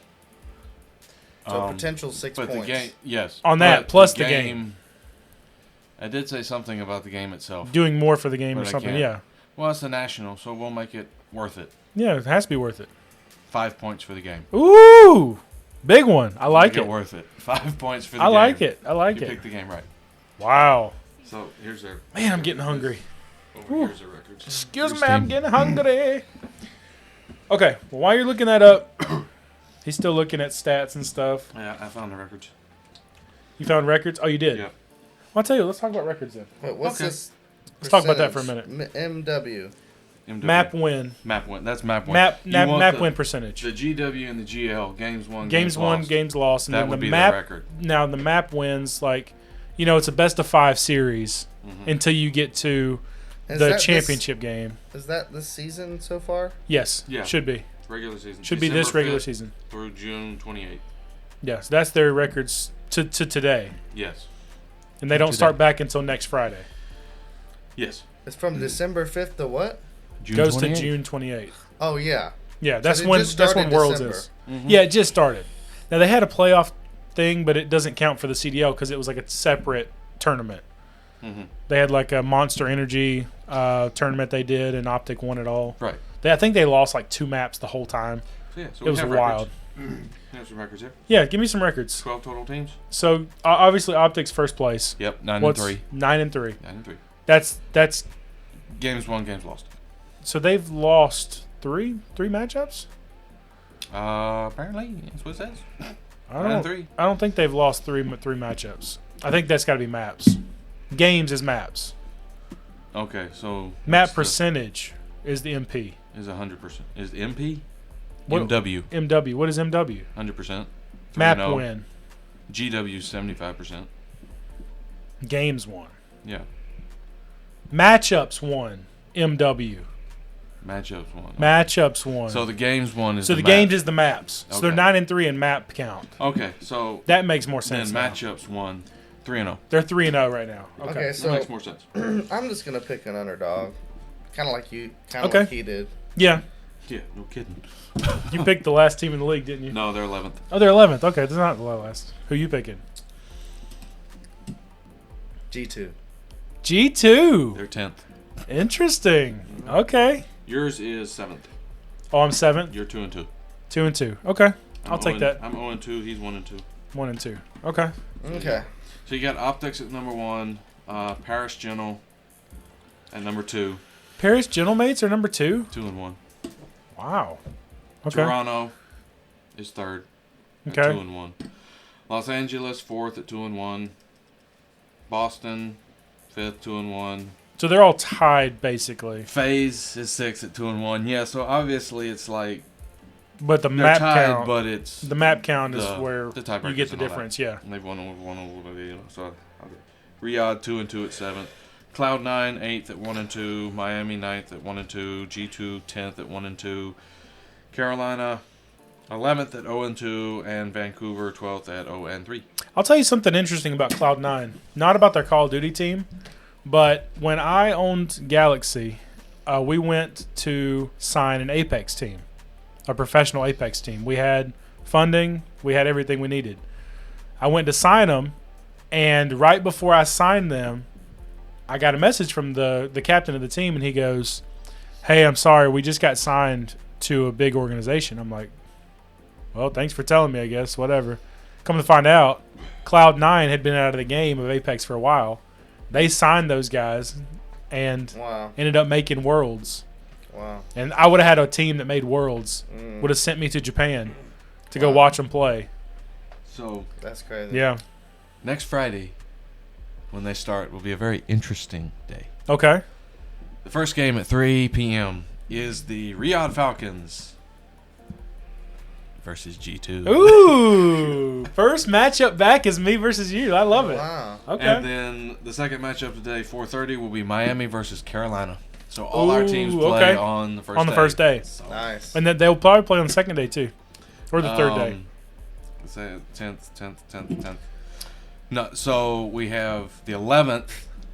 So potential 6 But points. the game, yes. On that, But plus the game. I did say something about the game itself. Doing more for the game But or I something. can't. Yeah. Well, it's the national, so we'll make it worth it. Yeah, it has to be worth it. 5 points for the game. Ooh, big one. I like Make it. worth it. 5 points for the I game. like it. I like You it. picked the game right. Wow. So here's their. Man, I'm getting hungry. Over here's their records. Excuse Here's me, I'm team. getting hungry. Okay, well, while you're looking that up, he's still looking at stats and stuff. Yeah, I found the records. You found records? Oh, you did? Yeah. Well, I'll tell you, let's talk about records then. Wait, what's Okay. this? Let's talk about that for a percentage? MW. MW. Map win. Map win. That's map win. Map You want map the- win percentage. The GW and the GL games won. Games won, lost. games lost. And That then would the be map. their record. Now, the map wins, like, it's a best of 5 series until you get to Is the that championship game. Is that this season so far? Yes. Yeah. Should be. Regular season. Should be this December regular 5th season. through June 28th. Yes, that's their records to today. Yes. And they don't Today. start back until next Friday. Yes. It's from December 5th to what? June Goes 28th. to June 28th. Oh, yeah. Yeah, that's it when just that's when started Worlds December. is. Mm-hmm. Yeah, it just started. Now they had a playoff thing, but it doesn't count for the CDL because it was like a separate tournament. Mm-hmm. They had like a Monster Energy tournament they did, and Optic won it all. Right. I think they lost like 2 maps the whole time. So, yeah, so It was wild. We have some records here. Yeah, give me some records. 12 total teams. So obviously Optic's first place. Yep. 9 What's and 3. 9-3? 9 and 3. That's Games won, games lost. so they've lost three matchups. Apparently, that's what it says. I 9 and don't. 3. I don't think they've lost three matchups. I think that's got to be maps. Games is maps. Okay, so Map what's the- percentage is the MP. is 100%. Is MP? What- MW MW. What is MW? 100%. Map 3-0. win. GW 75%. Games won. Yeah. Matchups won. MW. Matchups won. Matchups won. So the games one is So the map. games is the maps. So they're Okay. 9-3 in map count. Okay, so That makes more then sense. now. matchups won 3-0. They're 3-0 right now. Okay. Okay, That so makes more sense. I'm just going to pick an underdog. Kind of like you. Kind of Okay. like he did. Yeah. Yeah, no kidding. You picked the last team in the league, didn't you? No, they're 11th. Oh, they're 11th. Okay, they're not the last. Who you picking? G2. G2. They're 10th. Interesting. Okay. Yours is 7th. Oh, I'm 7th. You're 2 and 2. 2 and 2. Okay. I'll take that. I'm 0 and 2. He's 1 and 2. 1 and 2. Okay. Okay. So you got Optics at number 1, Paris Gentle at number 2. Paris Gentlemates are number 2? 2 and 1. Wow. Okay. Toronto is 3rd. Okay. At 2 and 1. Los Angeles 4th at 2 and 1. Boston 5th, 2 and 1. So they're all tied basically. FaZe is 6th at 2 and 1. Yeah, so obviously it's like But the they're map tied, count, but it's the map count is the- where the tiebreakers you get the and all difference. that. Yeah. And they've won over. So Riyadh 2 and 2 at 7th. Cloud9 8th at 1 and 2. Miami 9th at 1 and 2. G2 10th at 1 and 2. Carolina 11th at 0 and 2, and Vancouver 12th at 0 and 3. I'll tell you something interesting about Cloud9. Not about their Call of Duty team, but when I owned Galaxy, we went to sign an Apex team, a professional Apex team. We had funding. We had everything we needed. I went to sign them, and right before I signed them, I got a message from the captain of the team, and he goes, "Hey, I'm sorry, we just got signed to a big organization." I'm like, well, thanks for telling me, I guess. Whatever. Come to find out, Cloud9 had been out of the game of Apex for a while. They signed those guys and ended up making Worlds. Wow. And I would have had a team that made Worlds. Would have sent me to Japan to go watch them play. So That's crazy. Yeah. next Friday, when they start, will be a very interesting day. Okay. The first game at 3 p.m. is the Riyadh Falcons versus G2. Ooh. First matchup back is me versus you. I love it. Wow. Okay. And then the second matchup today, 4:30, will be Miami versus Carolina. So all our teams play okay. on the first day. On the first day. So, Nice. And then they'll probably play on the second day, too. Or the third day. Let's say 10th. No, so we have the 11th.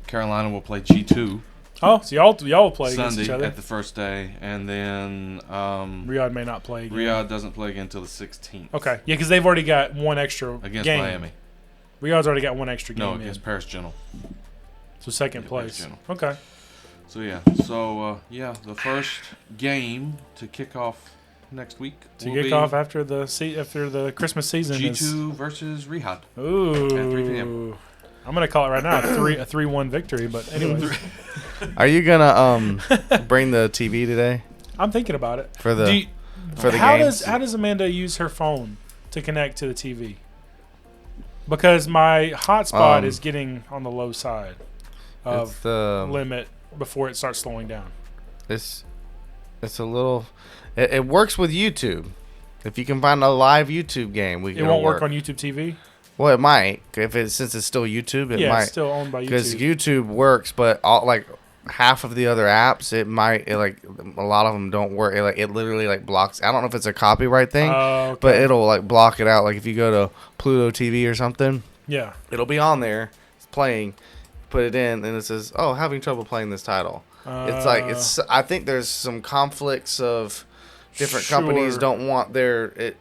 Carolina will play G2 Oh, so y'all will play against Sunday each other. at the first day. And then Riyadh may not play again. Riyadh doesn't play again until the 16th. Okay. Yeah, because they've already got one extra Against game. Miami. Riyadh's already got one extra game No, in. against Paris Gentle. So second Yeah, place. Paris Okay. So, yeah. The first game to kick off next week To will kick be off after the Christmas season G2 versus Riyadh. Ooh. at 3 p.m. I'm gonna call it right now a 3-1 victory. But anyways, Are you gonna bring the TV today I'm thinking about it. for the how games? does Amanda use her phone to connect to the TV? Because my hotspot is getting on the low side It's of the limit before it starts slowing down. it's a little. It works with YouTube. If you can find a live YouTube game, It won't work on YouTube TV. Well, it might since it's still YouTube. It Yeah, might it's still owned by because YouTube. YouTube works, but half of the other apps, it a lot of them don't work. It literally blocks. I don't know if it's a copyright thing, Okay. but it'll block it out. Like if you go to Pluto TV or something, Yeah. it'll be on there. It's playing. Put it in, and it says, "Oh, having trouble playing this title." It's I think there's some conflicts of different companies Sure. don't want their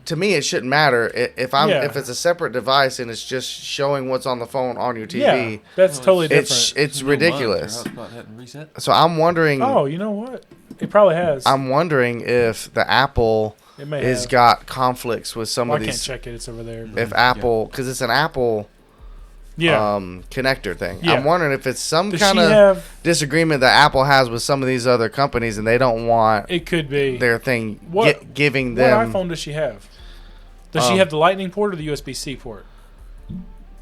to me, it shouldn't matter if if it's a separate device and it's just showing what's on the phone on your TV. Yeah, that's totally different. It's ridiculous. Hotspot hadn't reset. So I'm wondering. Oh, you know what? It probably has. I'm wondering if the Apple It may has have. got conflicts with some Well, of I can't these. check it. It's over there. If Apple, because it's an Apple Yeah. connector thing. Yeah. I'm wondering if it's some Does kind she of have? disagreement that Apple has with some of these other companies, and they don't want It could be. their thing What- giving What them. iPhone does she have? Does she have the Lightning port or the USB-C port?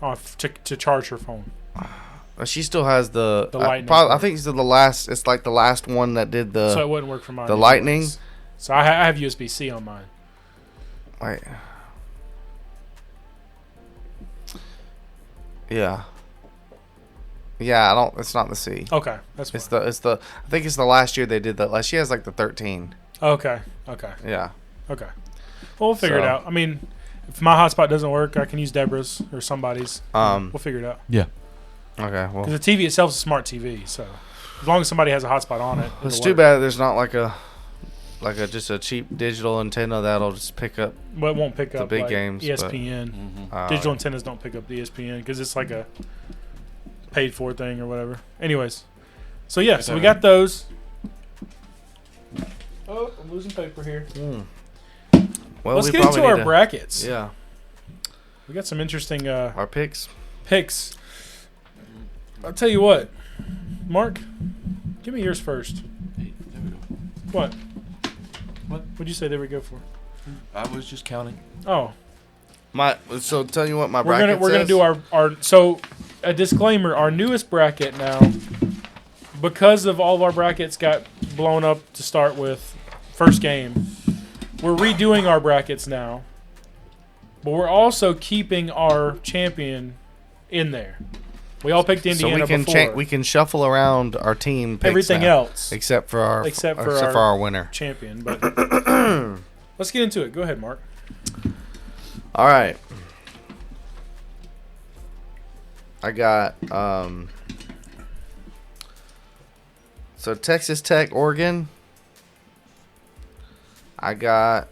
To charge her phone. She still has the. Lightning I port. think it's the last. It's like the last one that did the. So it wouldn't work for mine. the anyways. Lightning? So I have USB-C on mine. Wait. Yeah. Yeah, I don't. It's not the C. Okay, that's fine. It's the. I think it's the last year they did that. Like she has like the 13. Okay. Yeah. Well, we'll figure it So- out. I mean, if my hotspot doesn't work, I can use Deborah's or somebody's. We'll figure it out. Yeah. Okay. Well, Because the TV itself is a smart TV, so as long as somebody has a hotspot on it, it's it'll too work. bad there's not like a just a cheap digital antenna that'll just pick up. But it won't pick the up big like games, but- ESPN. Mm-hmm. Uh, Digital antennas don't pick up the ESPN because it's like a paid for thing or whatever. Anyways, so yeah, so we got those. Oh, I'm losing paper here. Well, Let's we get into probably our need to- brackets. Yeah. We got some interesting Our picks. picks. I'll tell you what, Mark, give me yours first. Hey, there we go. What? What? What'd you say there we go for? I was just counting. Oh, So tell you what my we're bracket gonna says. do our so a disclaimer, our newest bracket now, because of all of our brackets got blown up to start with first game, we're redoing our brackets now, but we're also keeping our champion in there. We all picked Indiana so we can before. we can shuffle around our team picks Everything now, else except for our Except for for our- our winner. champion, but let's get into it. Go ahead, Mark. All right. I got so Texas Tech, Oregon. I got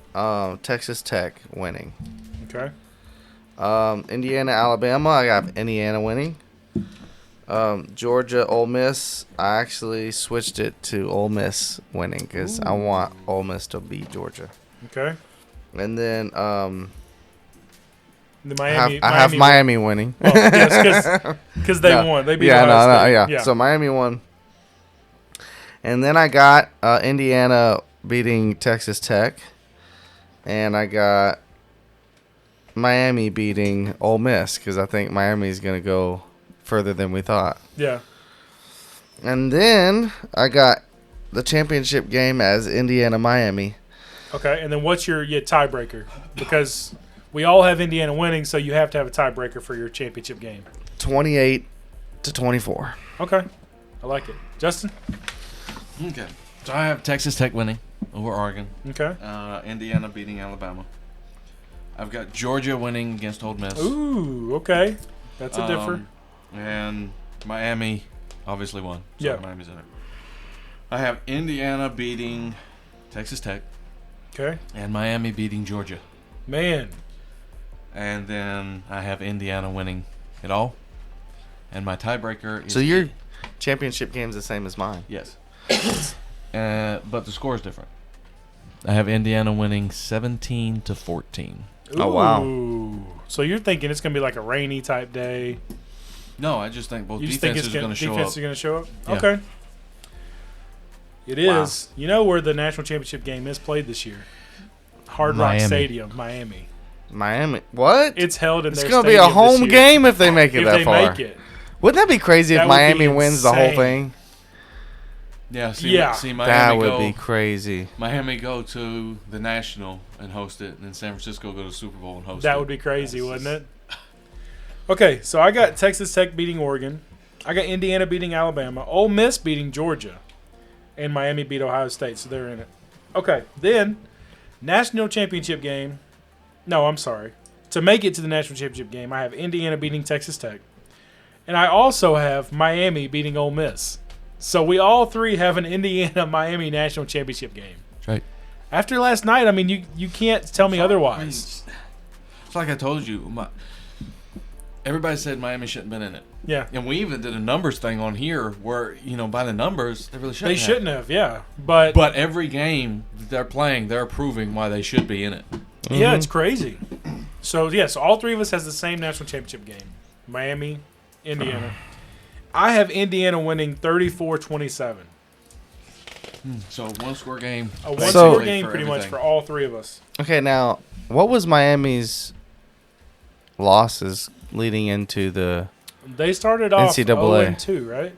Texas Tech winning. Okay. Indiana, Alabama. I got Indiana winning. Georgia, Ole Miss. I actually switched it to Ole Miss winning because I want Ole Miss to beat Georgia. Okay. And then The I have Miami winning. Well, yes, because they No. won. They beat Yeah, Ohio State. yeah. So Miami won. And then I got Indiana beating Texas Tech. And I got Miami beating Ole Miss because I think Miami's going to go further than we thought. Yeah. And then I got the championship game as Indiana-Miami. Okay. And then what's your tiebreaker? Because we all have Indiana winning, so you have to have a tiebreaker for your championship game. 28-24. Okay. I like it. Justin? Okay. So I have Texas Tech winning over Oregon. Okay. Indiana beating Alabama. I've got Georgia winning against Ole Miss. Ooh, okay. That's a differ. And Miami obviously won. So Yeah. Miami's in it. I have Indiana beating Texas Tech Okay. and Miami beating Georgia. Man. And then I have Indiana winning it all. And my tiebreaker is... So your championship game's the same as mine. Yes. But the score is different. I have Indiana winning 17-14. Oh, wow. Ooh. So you're thinking it's going to be like a rainy type day. No, I just think both You just think defenses are going to show defense up. are going to show up? Yeah. Okay. It Wow. is. You know where the national championship game is played this year? Hard Rock Miami. Stadium, Miami. Miami. What? It's held in It's their going to be a stadium this home year. game if they make it If that they far. make it. Wouldn't that be crazy That if would be Miami wins the whole insane. thing? Yeah, see That Miami would go. be crazy. Miami go to the National and host it, and then San Francisco go to the Super Bowl and host it. That would be crazy, That's wouldn't it? Okay, so I got Texas Tech beating Oregon. I got Indiana beating Alabama. Ole Miss beating Georgia. And Miami beat Ohio State, so they're in it. Okay, then national championship game. No, I'm sorry. To make it to the national championship game, I have Indiana beating Texas Tech. And I also have Miami beating Ole Miss. So we all three have an Indiana-Miami national championship game. That's right. After last night, I mean, you can't tell me otherwise. It's like I told you. Everybody said Miami shouldn't have been in it. Yeah. And we even did a numbers thing on here where, by the numbers, they really shouldn't They shouldn't have, yeah. But every game that they're playing, they're proving why they should be in it. yeah, it's crazy. So, yes, all three of us has the same national championship game. Miami, Indiana. I have Indiana winning 34-27. So one-score game. A basically one-score game for pretty much everything. for all three of us. Okay, now, what was Miami's losses leading into the... They started off NCAA. 0-2, right? Or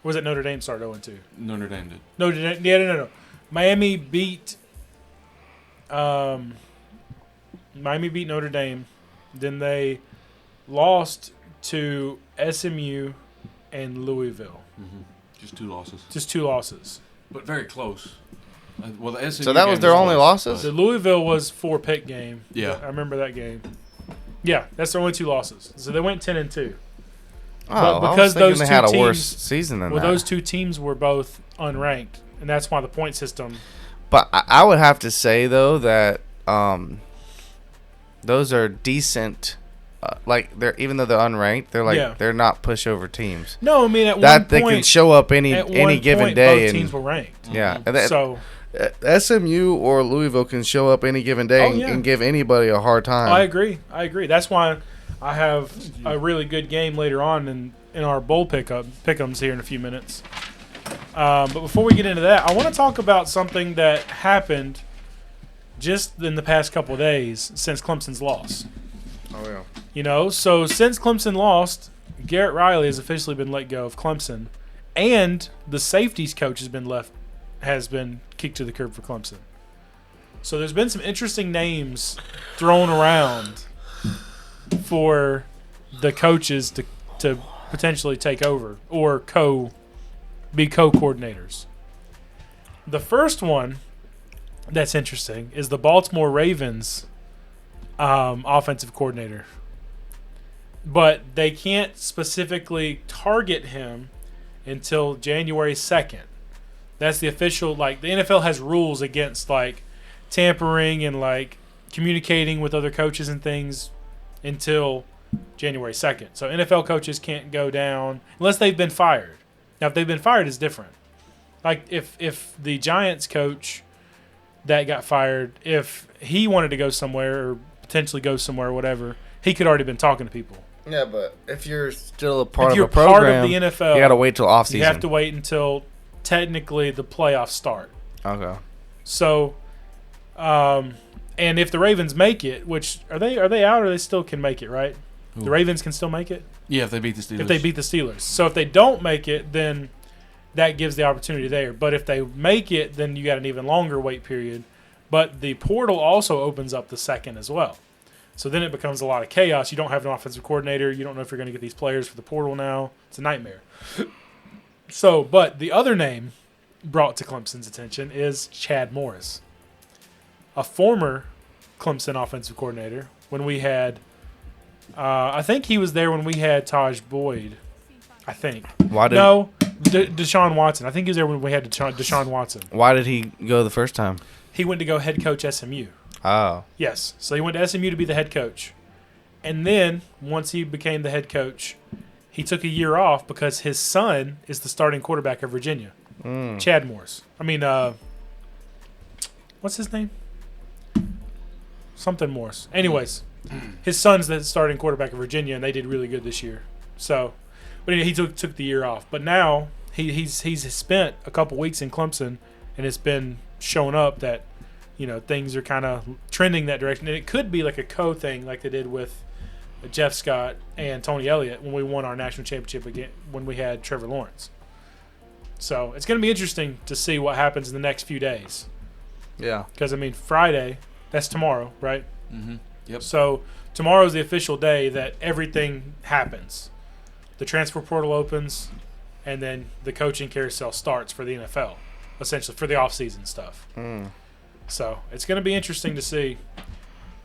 was it Notre Dame started 0-2? Notre Dame did. No. Miami beat Miami beat Notre Dame. Then they lost to SMU and Louisville. Just two losses. Just two losses. But very close. Well, the SMU So that was game their only close, losses? The Louisville was 4-pick game. Yeah. I remember that game. Yeah, that's their only two losses. So they went 10-2. Oh, But I because was thinking those they two had a teams- worse season than Well, that. those two teams were both unranked, and that's why the point system. But I would have to say, though, that those are decent like they're even though they're unranked, they're like Yeah. they're not pushover teams. No, I mean at That one they point, can show up any at one given point, day both and teams were ranked. yeah. And that, So SMU or Louisville can show up any given day Oh, yeah. and give anybody a hard time. I agree. That's why I have a really good game later on in our bowl pick'ems here in a few minutes. But before we get into that, I want to talk about something that happened just in the past couple of days since Clemson's loss. Oh yeah. You know, so since Clemson lost, Garrett Riley has officially been let go of Clemson, and the safeties coach has been kicked to the curb for Clemson. So there's been some interesting names thrown around for the coaches to potentially take over or be co-coordinators. The first one that's interesting is the Baltimore Ravens offensive coordinator. But they can't specifically target him until January 2nd. That's the official, like, the NFL has rules against, like, tampering and, like, communicating with other coaches and things until January 2nd. So NFL coaches can't go down unless they've been fired. Now, if they've been fired, it's different. Like, if the Giants coach that got fired, if he wanted to go somewhere or potentially go somewhere or whatever, he could already been talking to people. Yeah, but if you're still a part If of you're a program, part of the NFL, you got to wait till off season. you have to wait until technically the playoffs start. Okay. So, and if the Ravens make it, which are they out or they still can make it, right? Ooh. The Ravens can still make it Yeah, if they beat the Steelers. if they beat the Steelers. So if they don't make it, then that gives the opportunity there. But if they make it, then you got an even longer wait period. But the portal also opens up the second as well. So then it becomes a lot of chaos. You don't have an offensive coordinator. You don't know if you're going to get these players for the portal now. It's a nightmare. So, but the other name brought to Clemson's attention is Chad Morris, a former Clemson offensive coordinator. When we had, I think he was there when we had Taj Boyd. I think. Deshaun Watson. I think he was there when we had Deshaun Watson. Why did he go the first time? He went to go head coach SMU. Oh. Yes. So he went to SMU to be the head coach. And then, once he became the head coach, he took a year off because his son is the starting quarterback of Virginia. Chad Morris. I mean, what's his name? Something Morris. Anyways, his son's the starting quarterback of Virginia, and they did really good this year. So, but anyway, he took the year off. But now he's spent a couple weeks in Clemson, and it's been showing up that, you know, things are kind of trending that direction. And it could be like a thing like they did with Jeff Scott and Tony Elliott when we won our national championship again when we had Trevor Lawrence. So it's going to be interesting to see what happens in the next few days. Yeah. Because, I mean, Friday, that's tomorrow, right? Mm-hmm. Yep. So tomorrow is the official day that everything happens. The transfer portal opens, and then the coaching carousel starts for the NFL, essentially, for the offseason stuff. So it's going to be interesting to see.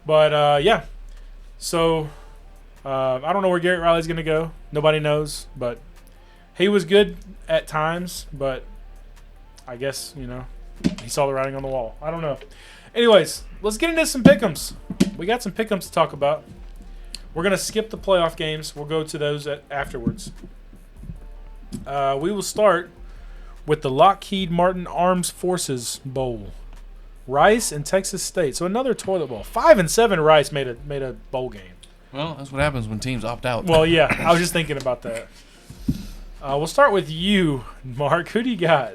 But, yeah. So I don't know where Garrett Riley's going to go. Nobody knows. But he was good at times. But I guess, you know, he saw the writing on the wall. I don't know. Anyways, let's get into some pick'ems. We got some pick'ems to talk about. We're going to skip the playoff games. We'll go to those afterwards. We will start with the Lockheed Martin Armed Forces Bowl. Rice and Texas State. So another toilet bowl. 5-7 Rice made a bowl game. Well, that's what happens when teams opt out. Well, yeah, I was just thinking about that. We'll start with you, Mark. Who do you got?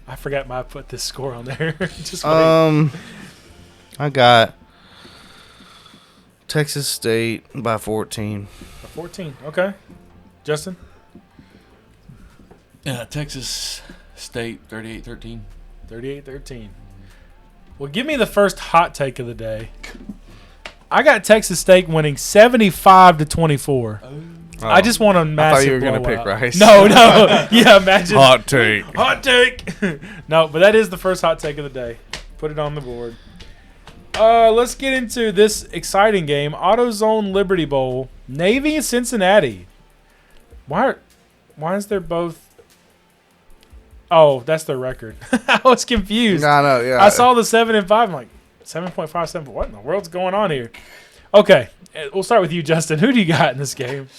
I forgot I put this score on there. Just wait. I got Texas State by 14. 14. Okay. Justin? Texas State 38-13. 38-13. Well, give me the first hot take of the day. I got Texas State winning 75-24. I just want a massive I thought you were going to blowout. pick Rice. No. Yeah, imagine. Hot take. Hot take. No, but that is the first hot take of the day. Put it on the board. Let's get into this exciting game. AutoZone Liberty Bowl. Navy and Cincinnati. Why is there both? Oh, that's their record. I was confused. No, yeah. I saw the 7-5. I'm like, 7.57. What in the world's going on here? Okay, we'll start with you, Justin. Who do you got in this game?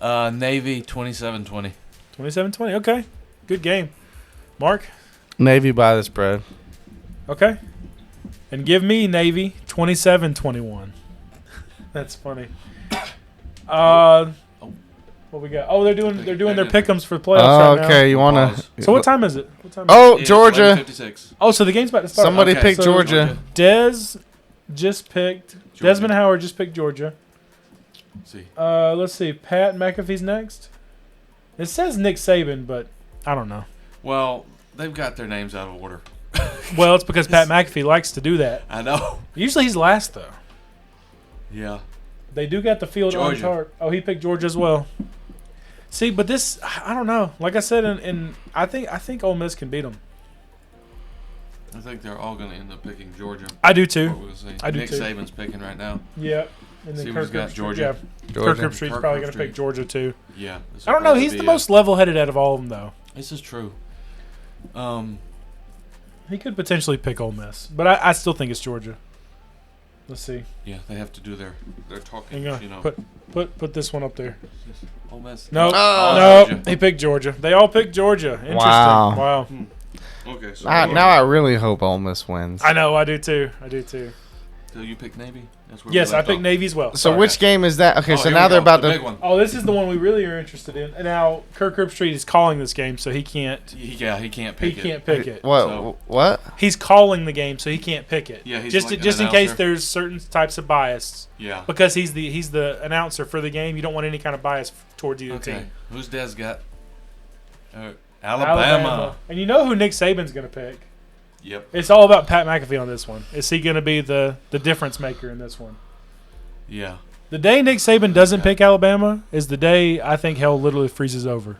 Navy 27-20. 27-20. Okay, good game. Mark? Navy by the spread. Okay. And give me Navy 27-21. That's funny. What we got? Oh, they're doing their pick'ems for the playoffs Oh, right now. okay. You want to? So what time is it? Oh, It's Georgia. 11:56. Oh, so the game's about to start. Somebody Okay, picked so Georgia. Dez just picked. Georgia. Desmond Howard just picked Georgia. Let's see. Let's see. Pat McAfee's next. It says Nick Saban, but I don't know. Well, they've got their names out of order. Well, it's because Pat McAfee likes to do that. I know. Usually he's last though. Yeah. They do got the field on Georgia. chart. Oh, he picked Georgia as well. See, but this, I don't know. Like I said, I think Ole Miss can beat them. I think they're all going to end up picking Georgia. I do too. What we'll see. I do Nick too. Saban's picking right now. Yep. And then See who's got Georgia. Yeah, Georgia. Kirkcrest Street's Kirkcrest probably going to Street. pick Georgia too. Yeah. I don't know. He's the most level-headed out of all of them, though. This is true. He could potentially pick Ole Miss, but I still think it's Georgia. Let's see. Yeah, they have to do their talking. Hang on. You know. Put this one up there. Ole Miss. No, Oh. no, Georgia. he picked Georgia. They all picked Georgia. Interesting. Wow. Wow. Okay. So Now I really hope Ole Miss wins. I know. I do too. So you pick Navy? That's where Yes, we I left picked off. Navy as well. So Sorry. which game is that? Okay, Oh, so here now we they're go, about the to. big one. Oh, this is the one we really are interested in. And now Kirkcrest Street is calling this game, so he can't. Yeah, he can't He pick it. can't pick it. What? So- What? He's calling the game, so he can't pick it. Yeah, he's just like an just in case announcer. there's certain types of bias. Yeah. Because he's the announcer for the game. You don't want any kind of bias towards either Okay. team. Who's Des got? Alabama. And you know who Nick Saban's going to pick. Yep. It's all about Pat McAfee on this one. Is he going to be the difference maker in this one? Yeah. The day Nick Saban doesn't pick Alabama is the day I think hell literally freezes over.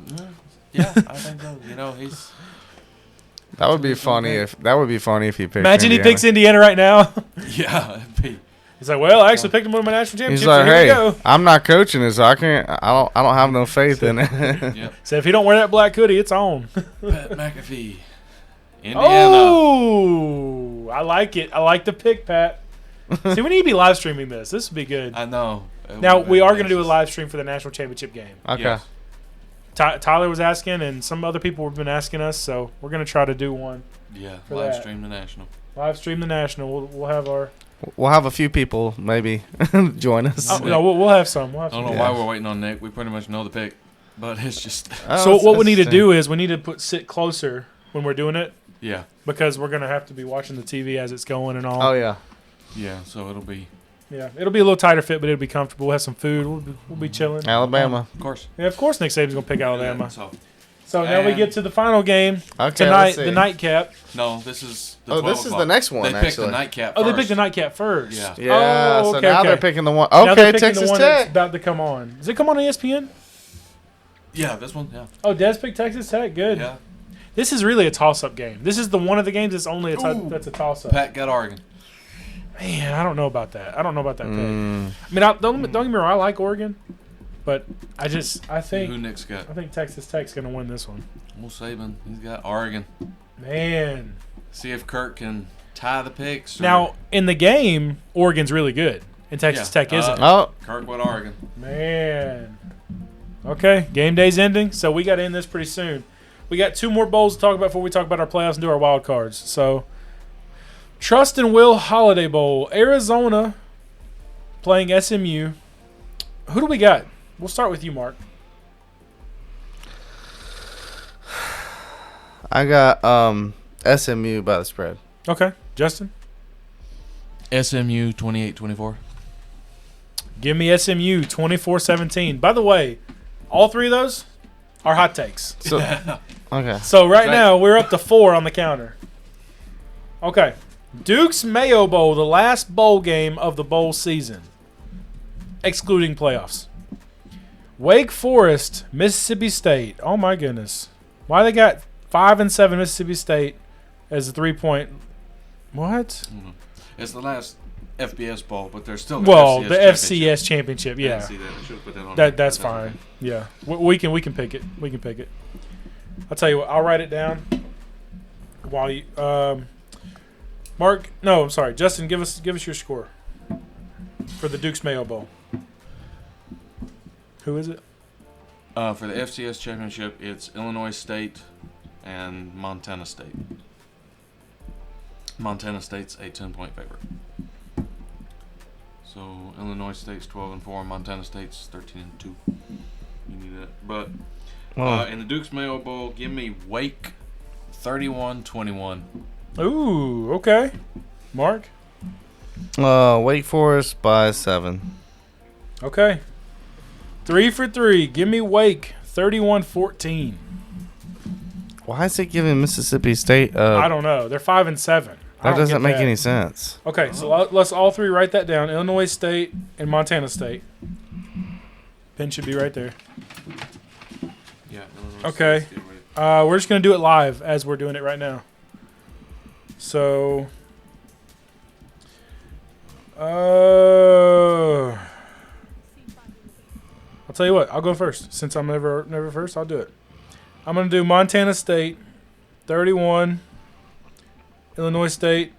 Yeah, I think so. You know, he's. That would be funny if he picked. Imagine Indiana. he picks Indiana right now. Yeah, it'd be. He's like, well, I actually picked him to win my national championship. He's like, so here we hey, go. I'm not coaching this. I can't. I don't have no faith in it. Yep. So if he don't wear that black hoodie, it's on. Pat McAfee. Indiana. Oh, I like it. I like the pick, Pat. See, we need to be live streaming this. This would be good. I know. It Now would we be are going to do a nice. live stream for the national championship game. Okay. Yes. Tyler was asking, and some other people have been asking us, so we're going to try to do one. Yeah, For live that. stream the national. Live stream the national. We'll have our. We'll have a few people maybe join us. Oh, no, we'll have some. We'll have I don't some. know Yeah. why we're waiting on Nick. We pretty much know the pick, but it's just. Oh, So what we need to that's- do is we need to sit closer when we're doing it Yeah. because we're going to have to be watching the TV as it's going and all. Oh yeah. Yeah. So it'll be. Yeah, it'll be a little tighter fit, but it'll be comfortable. We'll have some food. We'll be chilling. Alabama. Of course. Yeah, of course Nick Saban's going to pick Alabama. So So now we And- get to the final game Okay. tonight, let's see. the nightcap. no, this is. The Oh, 12 this is o'clock. the next one, They picked actually. the nightcap. Oh, they first. picked the nightcap first. Yeah. Yeah. Oh, so okay, now okay. they're picking the one. Now they're Okay, picking Texas the one that's Tech. about to come on. Does it come on ESPN? Yeah, this one. Yeah. Oh, Des picked Texas Tech. Good. Yeah. This is really a toss-up game. This is the one of the games that's only that's a toss-up. Pat got Oregon. Man, I don't know about that. I don't know about that pick. Mm, I mean, don't get me wrong. I like Oregon, but I Who think Nick's got? Texas Tech's gonna win this one. Well, Saban. He's got Oregon. Man. See if Kirk can tie the picks. or- Now in the game, Oregon's really good, and Texas Yeah. Tech isn't. oh, Kirk went Oregon. Man. Okay, game day's ending, so we got to end this pretty soon. We got 2 more bowls to talk about before we talk about our playoffs and do our wild cards. So, Trust and Will Holiday Bowl, Arizona playing SMU. Who do we got? We'll start with you, Mark. I got SMU by the spread. Okay, Justin. SMU 28-24. Give me SMU 24-17. By the way, all 3 of those are hot takes. So okay. So right Right. now we're up to 4 on the counter. Okay. Duke's Mayo Bowl, the last bowl game of the bowl season, excluding playoffs. Wake Forest, Mississippi State. Oh my goodness. Why they got 5 and 7 Mississippi State as a 3-point? What? It's the last FBS bowl, but there's still Well, the championship. FCS championship. I didn't Yeah. see that. I should've put that on That's there. fine. okay. Yeah, we can pick it. We can pick it. I'll tell you what. I'll write it down while you. Mark, no, I'm sorry, Justin. Give us your score. for the Duke's Mayo Bowl? Who is it? For the FCS championship, it's Illinois State and Montana State. Montana State's a 10-point favorite. So Illinois State's 12-4, Montana State's 13-2. You need that. But in the Duke's Mayo Bowl, give me Wake 31-21. Ooh, okay. Mark? Wake Forest by 7. Okay. 3 for 3. Give me Wake 31-14. Why is it giving Mississippi State? I don't know. They're 5 and 7. That doesn't make any sense. Okay, so let's all three write that down. Illinois State and Montana State. Pen should be right there. Yeah. Illinois Okay. State's good way. We're just going to do it live as we're doing it right now. So, I'll tell you what. I'll go first. Since I'm never first, I'll do it. I'm going to do Montana State 31, Illinois State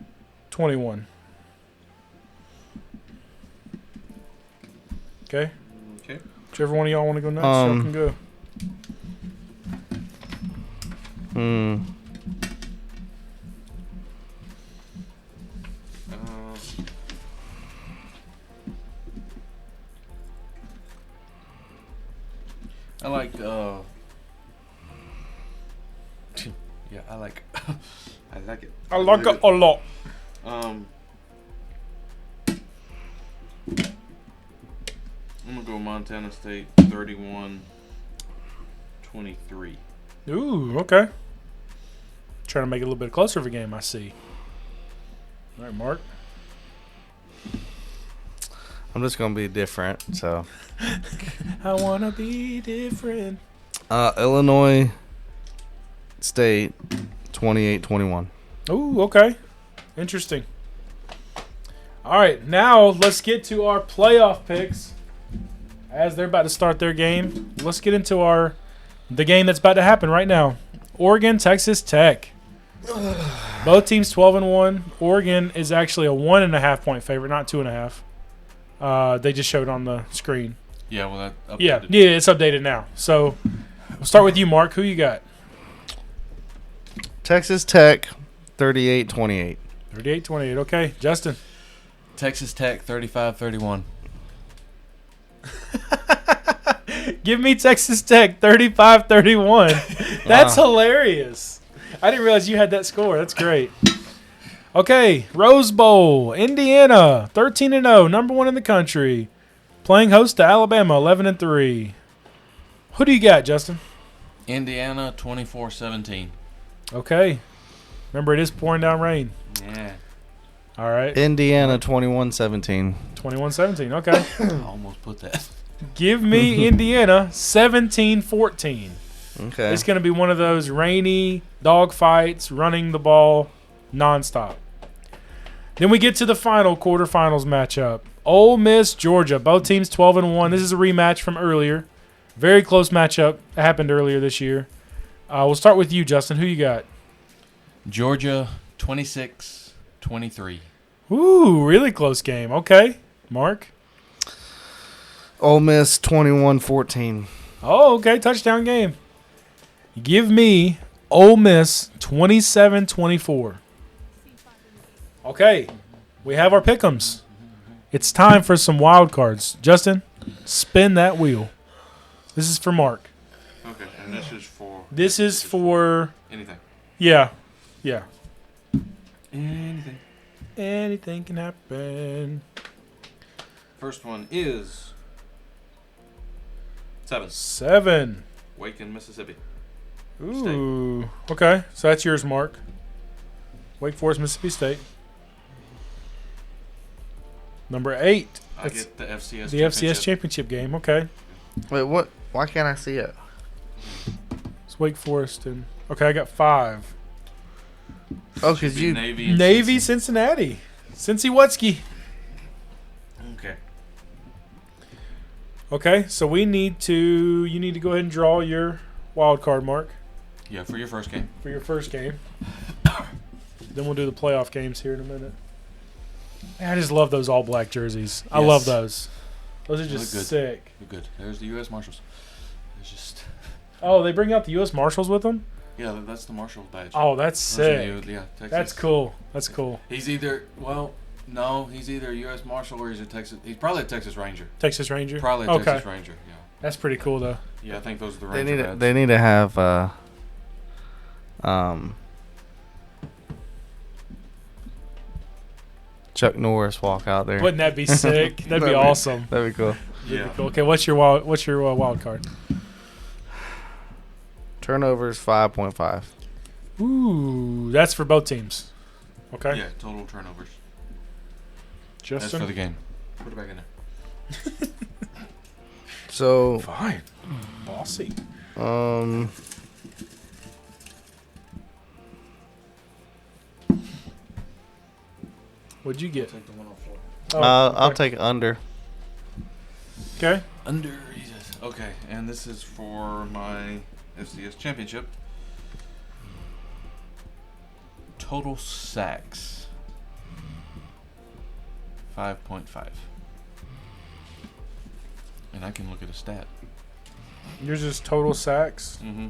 21. Okay? Okay. Whichever one of y'all want to go next, y'all can go. I like, yeah, I like, I like it. I like it a lot. I'm gonna go Montana State 31-23. Ooh, okay. Trying to make it a little bit closer of a game, I see. All right, Mark. I'm just gonna be different. So, I wanna be different. Illinois State 28-21. Ooh, okay. Interesting. All right, now let's get to our playoff picks. As they're about to start their game, let's get into the game that's about to happen right now. Oregon, Texas Tech. Both teams 12-1. Oregon is actually a 1.5 point favorite, not 2.5. They just showed on the screen. Yeah, well, that Yeah, updated. it's updated now. So we'll start with you, Mark. Who you got? Texas Tech 38-28. 38-28. Okay, Justin. Texas Tech 35-31. Give me Texas Tech 35-31. That's hilarious. I didn't realize you had that score. That's great. Okay, Rose Bowl, Indiana, 13-0, number 1 in the country, playing host to Alabama, 11-3. Who do you got, Justin? Indiana 24-17. Okay. Remember, it is pouring down rain. Yeah. All right. Indiana 21-17. 21-17. Okay. I almost put that. Give me Indiana 17-14. Okay. It's going to be one of those rainy dog fights, running the ball nonstop. Then we get to the final quarterfinals matchup. Ole Miss, Georgia. Both teams 12-1. This is a rematch from earlier. Very close matchup. It happened earlier this year. We'll start with you, Justin. Who you got? Georgia 26-23. Ooh, really close game. Okay. Mark? Ole Miss 21-14. Oh, okay. Touchdown game. Give me Ole Miss 27-24. Okay. We have our pick'ems. It's time for some wild cards. Justin, spin that wheel. This is for Mark. Okay, and this is for This is for anything. yeah. Anything. Anything can happen. First one is 7. 7. Wake in Mississippi. Ooh. Okay. So that's yours, Mark. Wake Forest, Mississippi State. Number 8. I That's get the FCS. the FCS championship game. Okay. Wait, what? Why can't I see it? It's Wake Forest and okay. I got 5. Oh, because you. Navy. and Navy, Cincinnati. Cincinnati. Cincy-Wutsky. Okay. Okay, so you need to go ahead and draw your wild card, Mark, Yeah, for your first game. for your first game. Then we'll do the playoff games here in a minute. Man, I just love those all black jerseys. I Yes. love those. Those are They just look good. sick. They're good. There's the U.S. Marshals. It's just Oh, they bring out the U.S. Marshals with them? yeah, that's the Marshal badge. Oh, that's Those are sick. yeah, Texas. That's cool. That's cool. He's either he's either a U.S. Marshal or he's a Texas. He's probably a Texas Ranger. Texas Ranger? Probably a Okay. Texas Ranger. Yeah. That's pretty cool, though. Yeah, I think those are the They Ranger need badges. they need to have Chuck Norris walk out there. Wouldn't that be sick? That'd be That'd be- awesome. That'd be cool. Yeah. Cool. Okay, what's your wild card? Turnovers 5.5. Ooh, that's for both teams. Okay. Yeah, total turnovers. Justin. That's for the game. Put it back in there. So Fine. Bossy. What'd you get? Take the one on floor. Oh, I'll okay. take under. Okay. Under. Okay, and this is for my FCS championship. Total sacks. 5.5. And I can look at a stat. Yours is total sacks. Mm-hmm.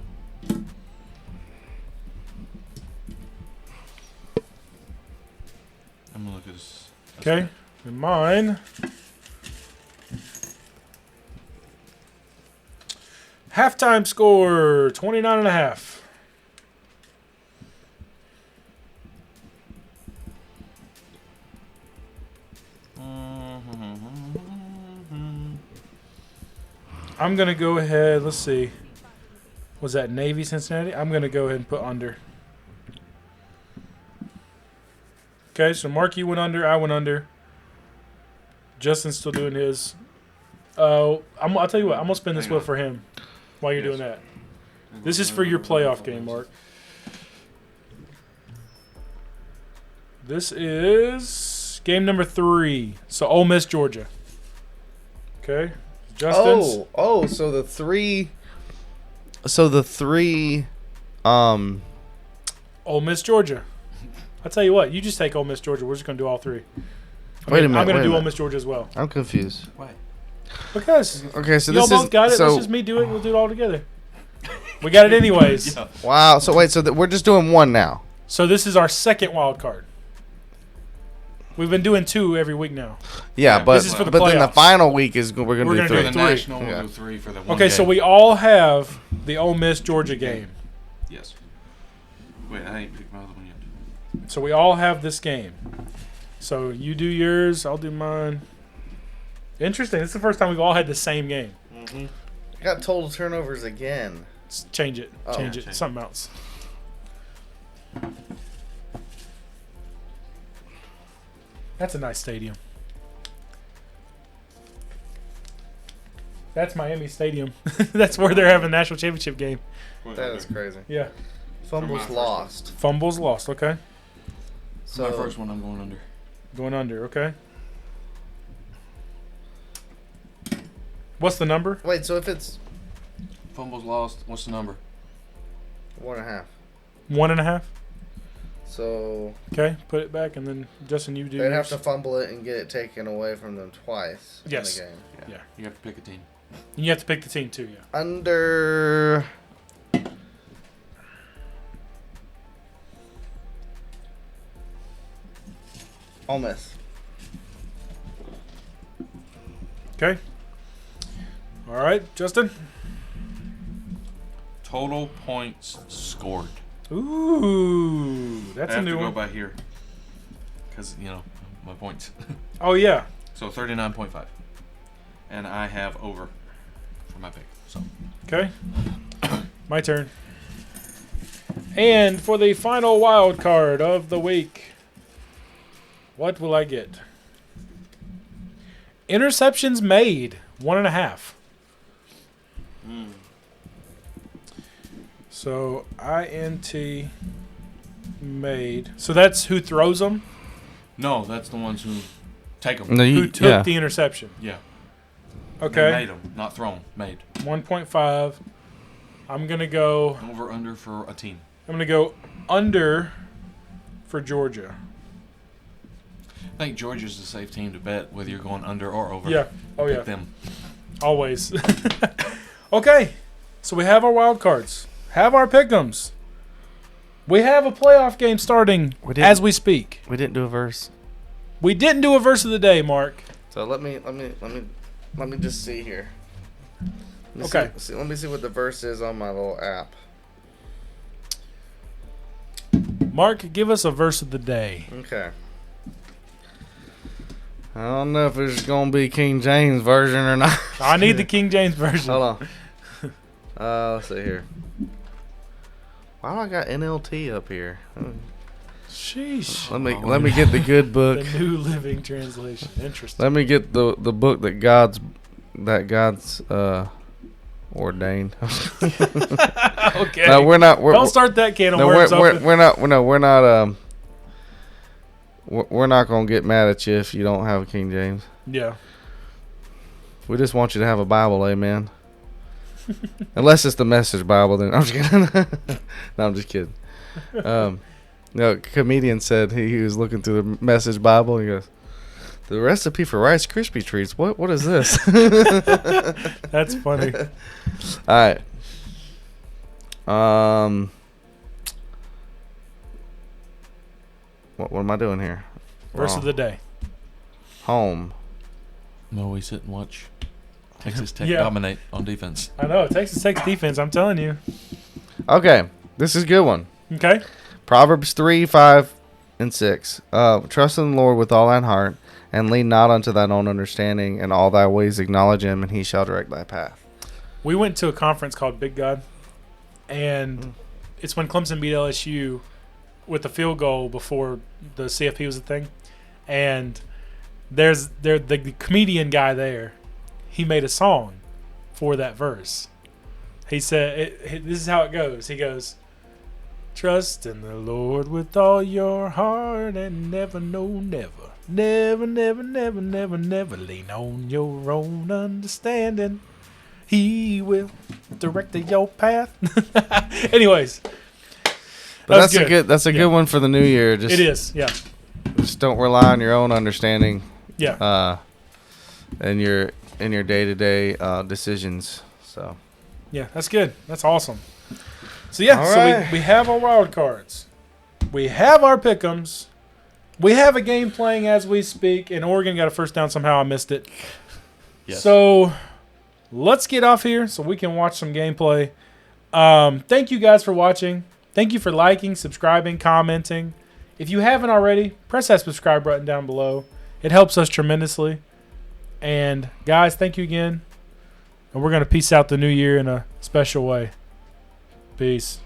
I'm gonna look at this. Okay. And mine. Halftime score 29.5. I'm going to go ahead. Let's see. Was that Navy Cincinnati? I'm going to go ahead and put under. Okay, so Mark, you went under. I went under. Justin's still doing his. I'll tell you what. I'm going to spin this Hang wheel on. for him while you're Yes. doing that. This is for your playoff game, Mark. This is game number 3. So Ole Miss, Georgia. Okay. Justin's. So the three Ole Miss, Georgia. I'll tell you what. You just take Ole Miss, Georgia. We're just going to do all 3. Wait a minute. I'm going wait to a do Ole minute. Miss, Georgia as well. I'm confused. Why? Because Okay, so y'all this both is got it. so Let's just me do it. We'll do it all together. We got it anyways. Yeah. wow. So wait, so we're just doing one now. So this is our second wild card. We've been doing 2 every week now. Yeah, Yeah. but This is for the then the playoffs. final week is we're gonna We're do gonna For do three. the 3. national, Yeah. we'll do 3 for the one Okay, so game. we all have the Ole Miss, Georgia game. Yes. Wait, I ain't picked my other one yet. So we all have this game. So you do yours, I'll do mine. Interesting. This is the first time we've all had the same game. Got total turnovers again. Let's change it. Oh. Change Yeah, it. change it. Something else. That's a nice stadium. That's Miami Stadium. That's where they're having a national championship game. That is crazy. Yeah. Fumbles first lost. Fumbles lost. Okay. So my So first one, I'm going under. Going under. Okay. What's the number? wait, so if it's Fumbles lost. What's the number? 1.5, 1.5. so Okay. Put it back, and then Justin, you do. they'd have yours. to fumble it and get it taken away from them twice Yes. in the game. Yeah. You have to pick a team. And you have to pick the team too. Yeah. Under. Ole Miss. Okay. All right, Justin. Total points scored. Ooh, that's I a have new to go one. by here. Because, my points. Oh yeah. So 39.5. And I have over for my pick. So Okay. My turn. And for the final wild card of the week, what will I get? Interceptions made 1.5. So INT made. So that's who throws them. no, that's the ones who take them. No, Who took the interception? Yeah. Okay. They made them, not thrown. Made. 1.5. I'm gonna go. Over under for a team. I'm gonna go under for Georgia. I think Georgia's a safe team to bet whether you're going under or over. Yeah. Oh, Pick yeah. them. Always. Okay. So we have our wild cards. Have our pick'ems. We have a playoff game starting as we speak. We didn't do a verse. We didn't do a verse of the day, Mark. So let me just see here. Okay. Let me see what the verse is on my little app. Mark, give us a verse of the day. Okay. I don't know if it's gonna be King James version or not. I need the King James version. Hold on. Let's see here. Why do I got NLT up here? Sheesh. Let me get the good book. The New Living Translation. Interesting. Let me get the book that God's ordained. Okay. No, we're not. Don't start that can of No, worms. we're not. We're not. We're not gonna get mad at you if you don't have a King James. Yeah. We just want you to have a Bible, amen. Unless it's the Message Bible, then I'm just kidding. No, I'm just kidding. No, a comedian said he was looking through the Message Bible. And he goes, "The recipe for Rice Krispie treats. What is this?" That's funny. All right. What am I doing here? Verse of the day. Home. No, we sit and watch Texas Tech Yeah. dominate on defense. I know. Texas Tech's defense, I'm telling you. Okay, this is a good one. Okay. Proverbs 3, 5, and 6. Trust in the Lord with all thine heart, and lean not unto thine own understanding. In all thy ways acknowledge him, and he shall direct thy path. We went to a conference called Big God, and it's when Clemson beat LSU with the field goal before the CFP was a thing. And there's the comedian guy there. He made a song for that verse. He said, this is how it goes. He goes, trust in the Lord with all your heart and never, no, never. Never, never, never, never, never lean on your own understanding. He will direct your path. Anyways. But that's a good one for the new year. Just, It is, yeah. Just don't rely on your own understanding. Yeah. In your day-to-day decisions. So. Yeah, that's good. That's awesome. So, yeah, All so right. we have our wild cards. We have our pick'ems. We have a game playing as we speak, and Oregon got a first down somehow. I missed it. Yes. So, let's get off here so we can watch some gameplay. Thank you guys for watching. Thank you for liking, subscribing, commenting. If you haven't already, press that subscribe button down below. It helps us tremendously. And, guys, thank you again. And we're going to peace out the new year in a special way. Peace.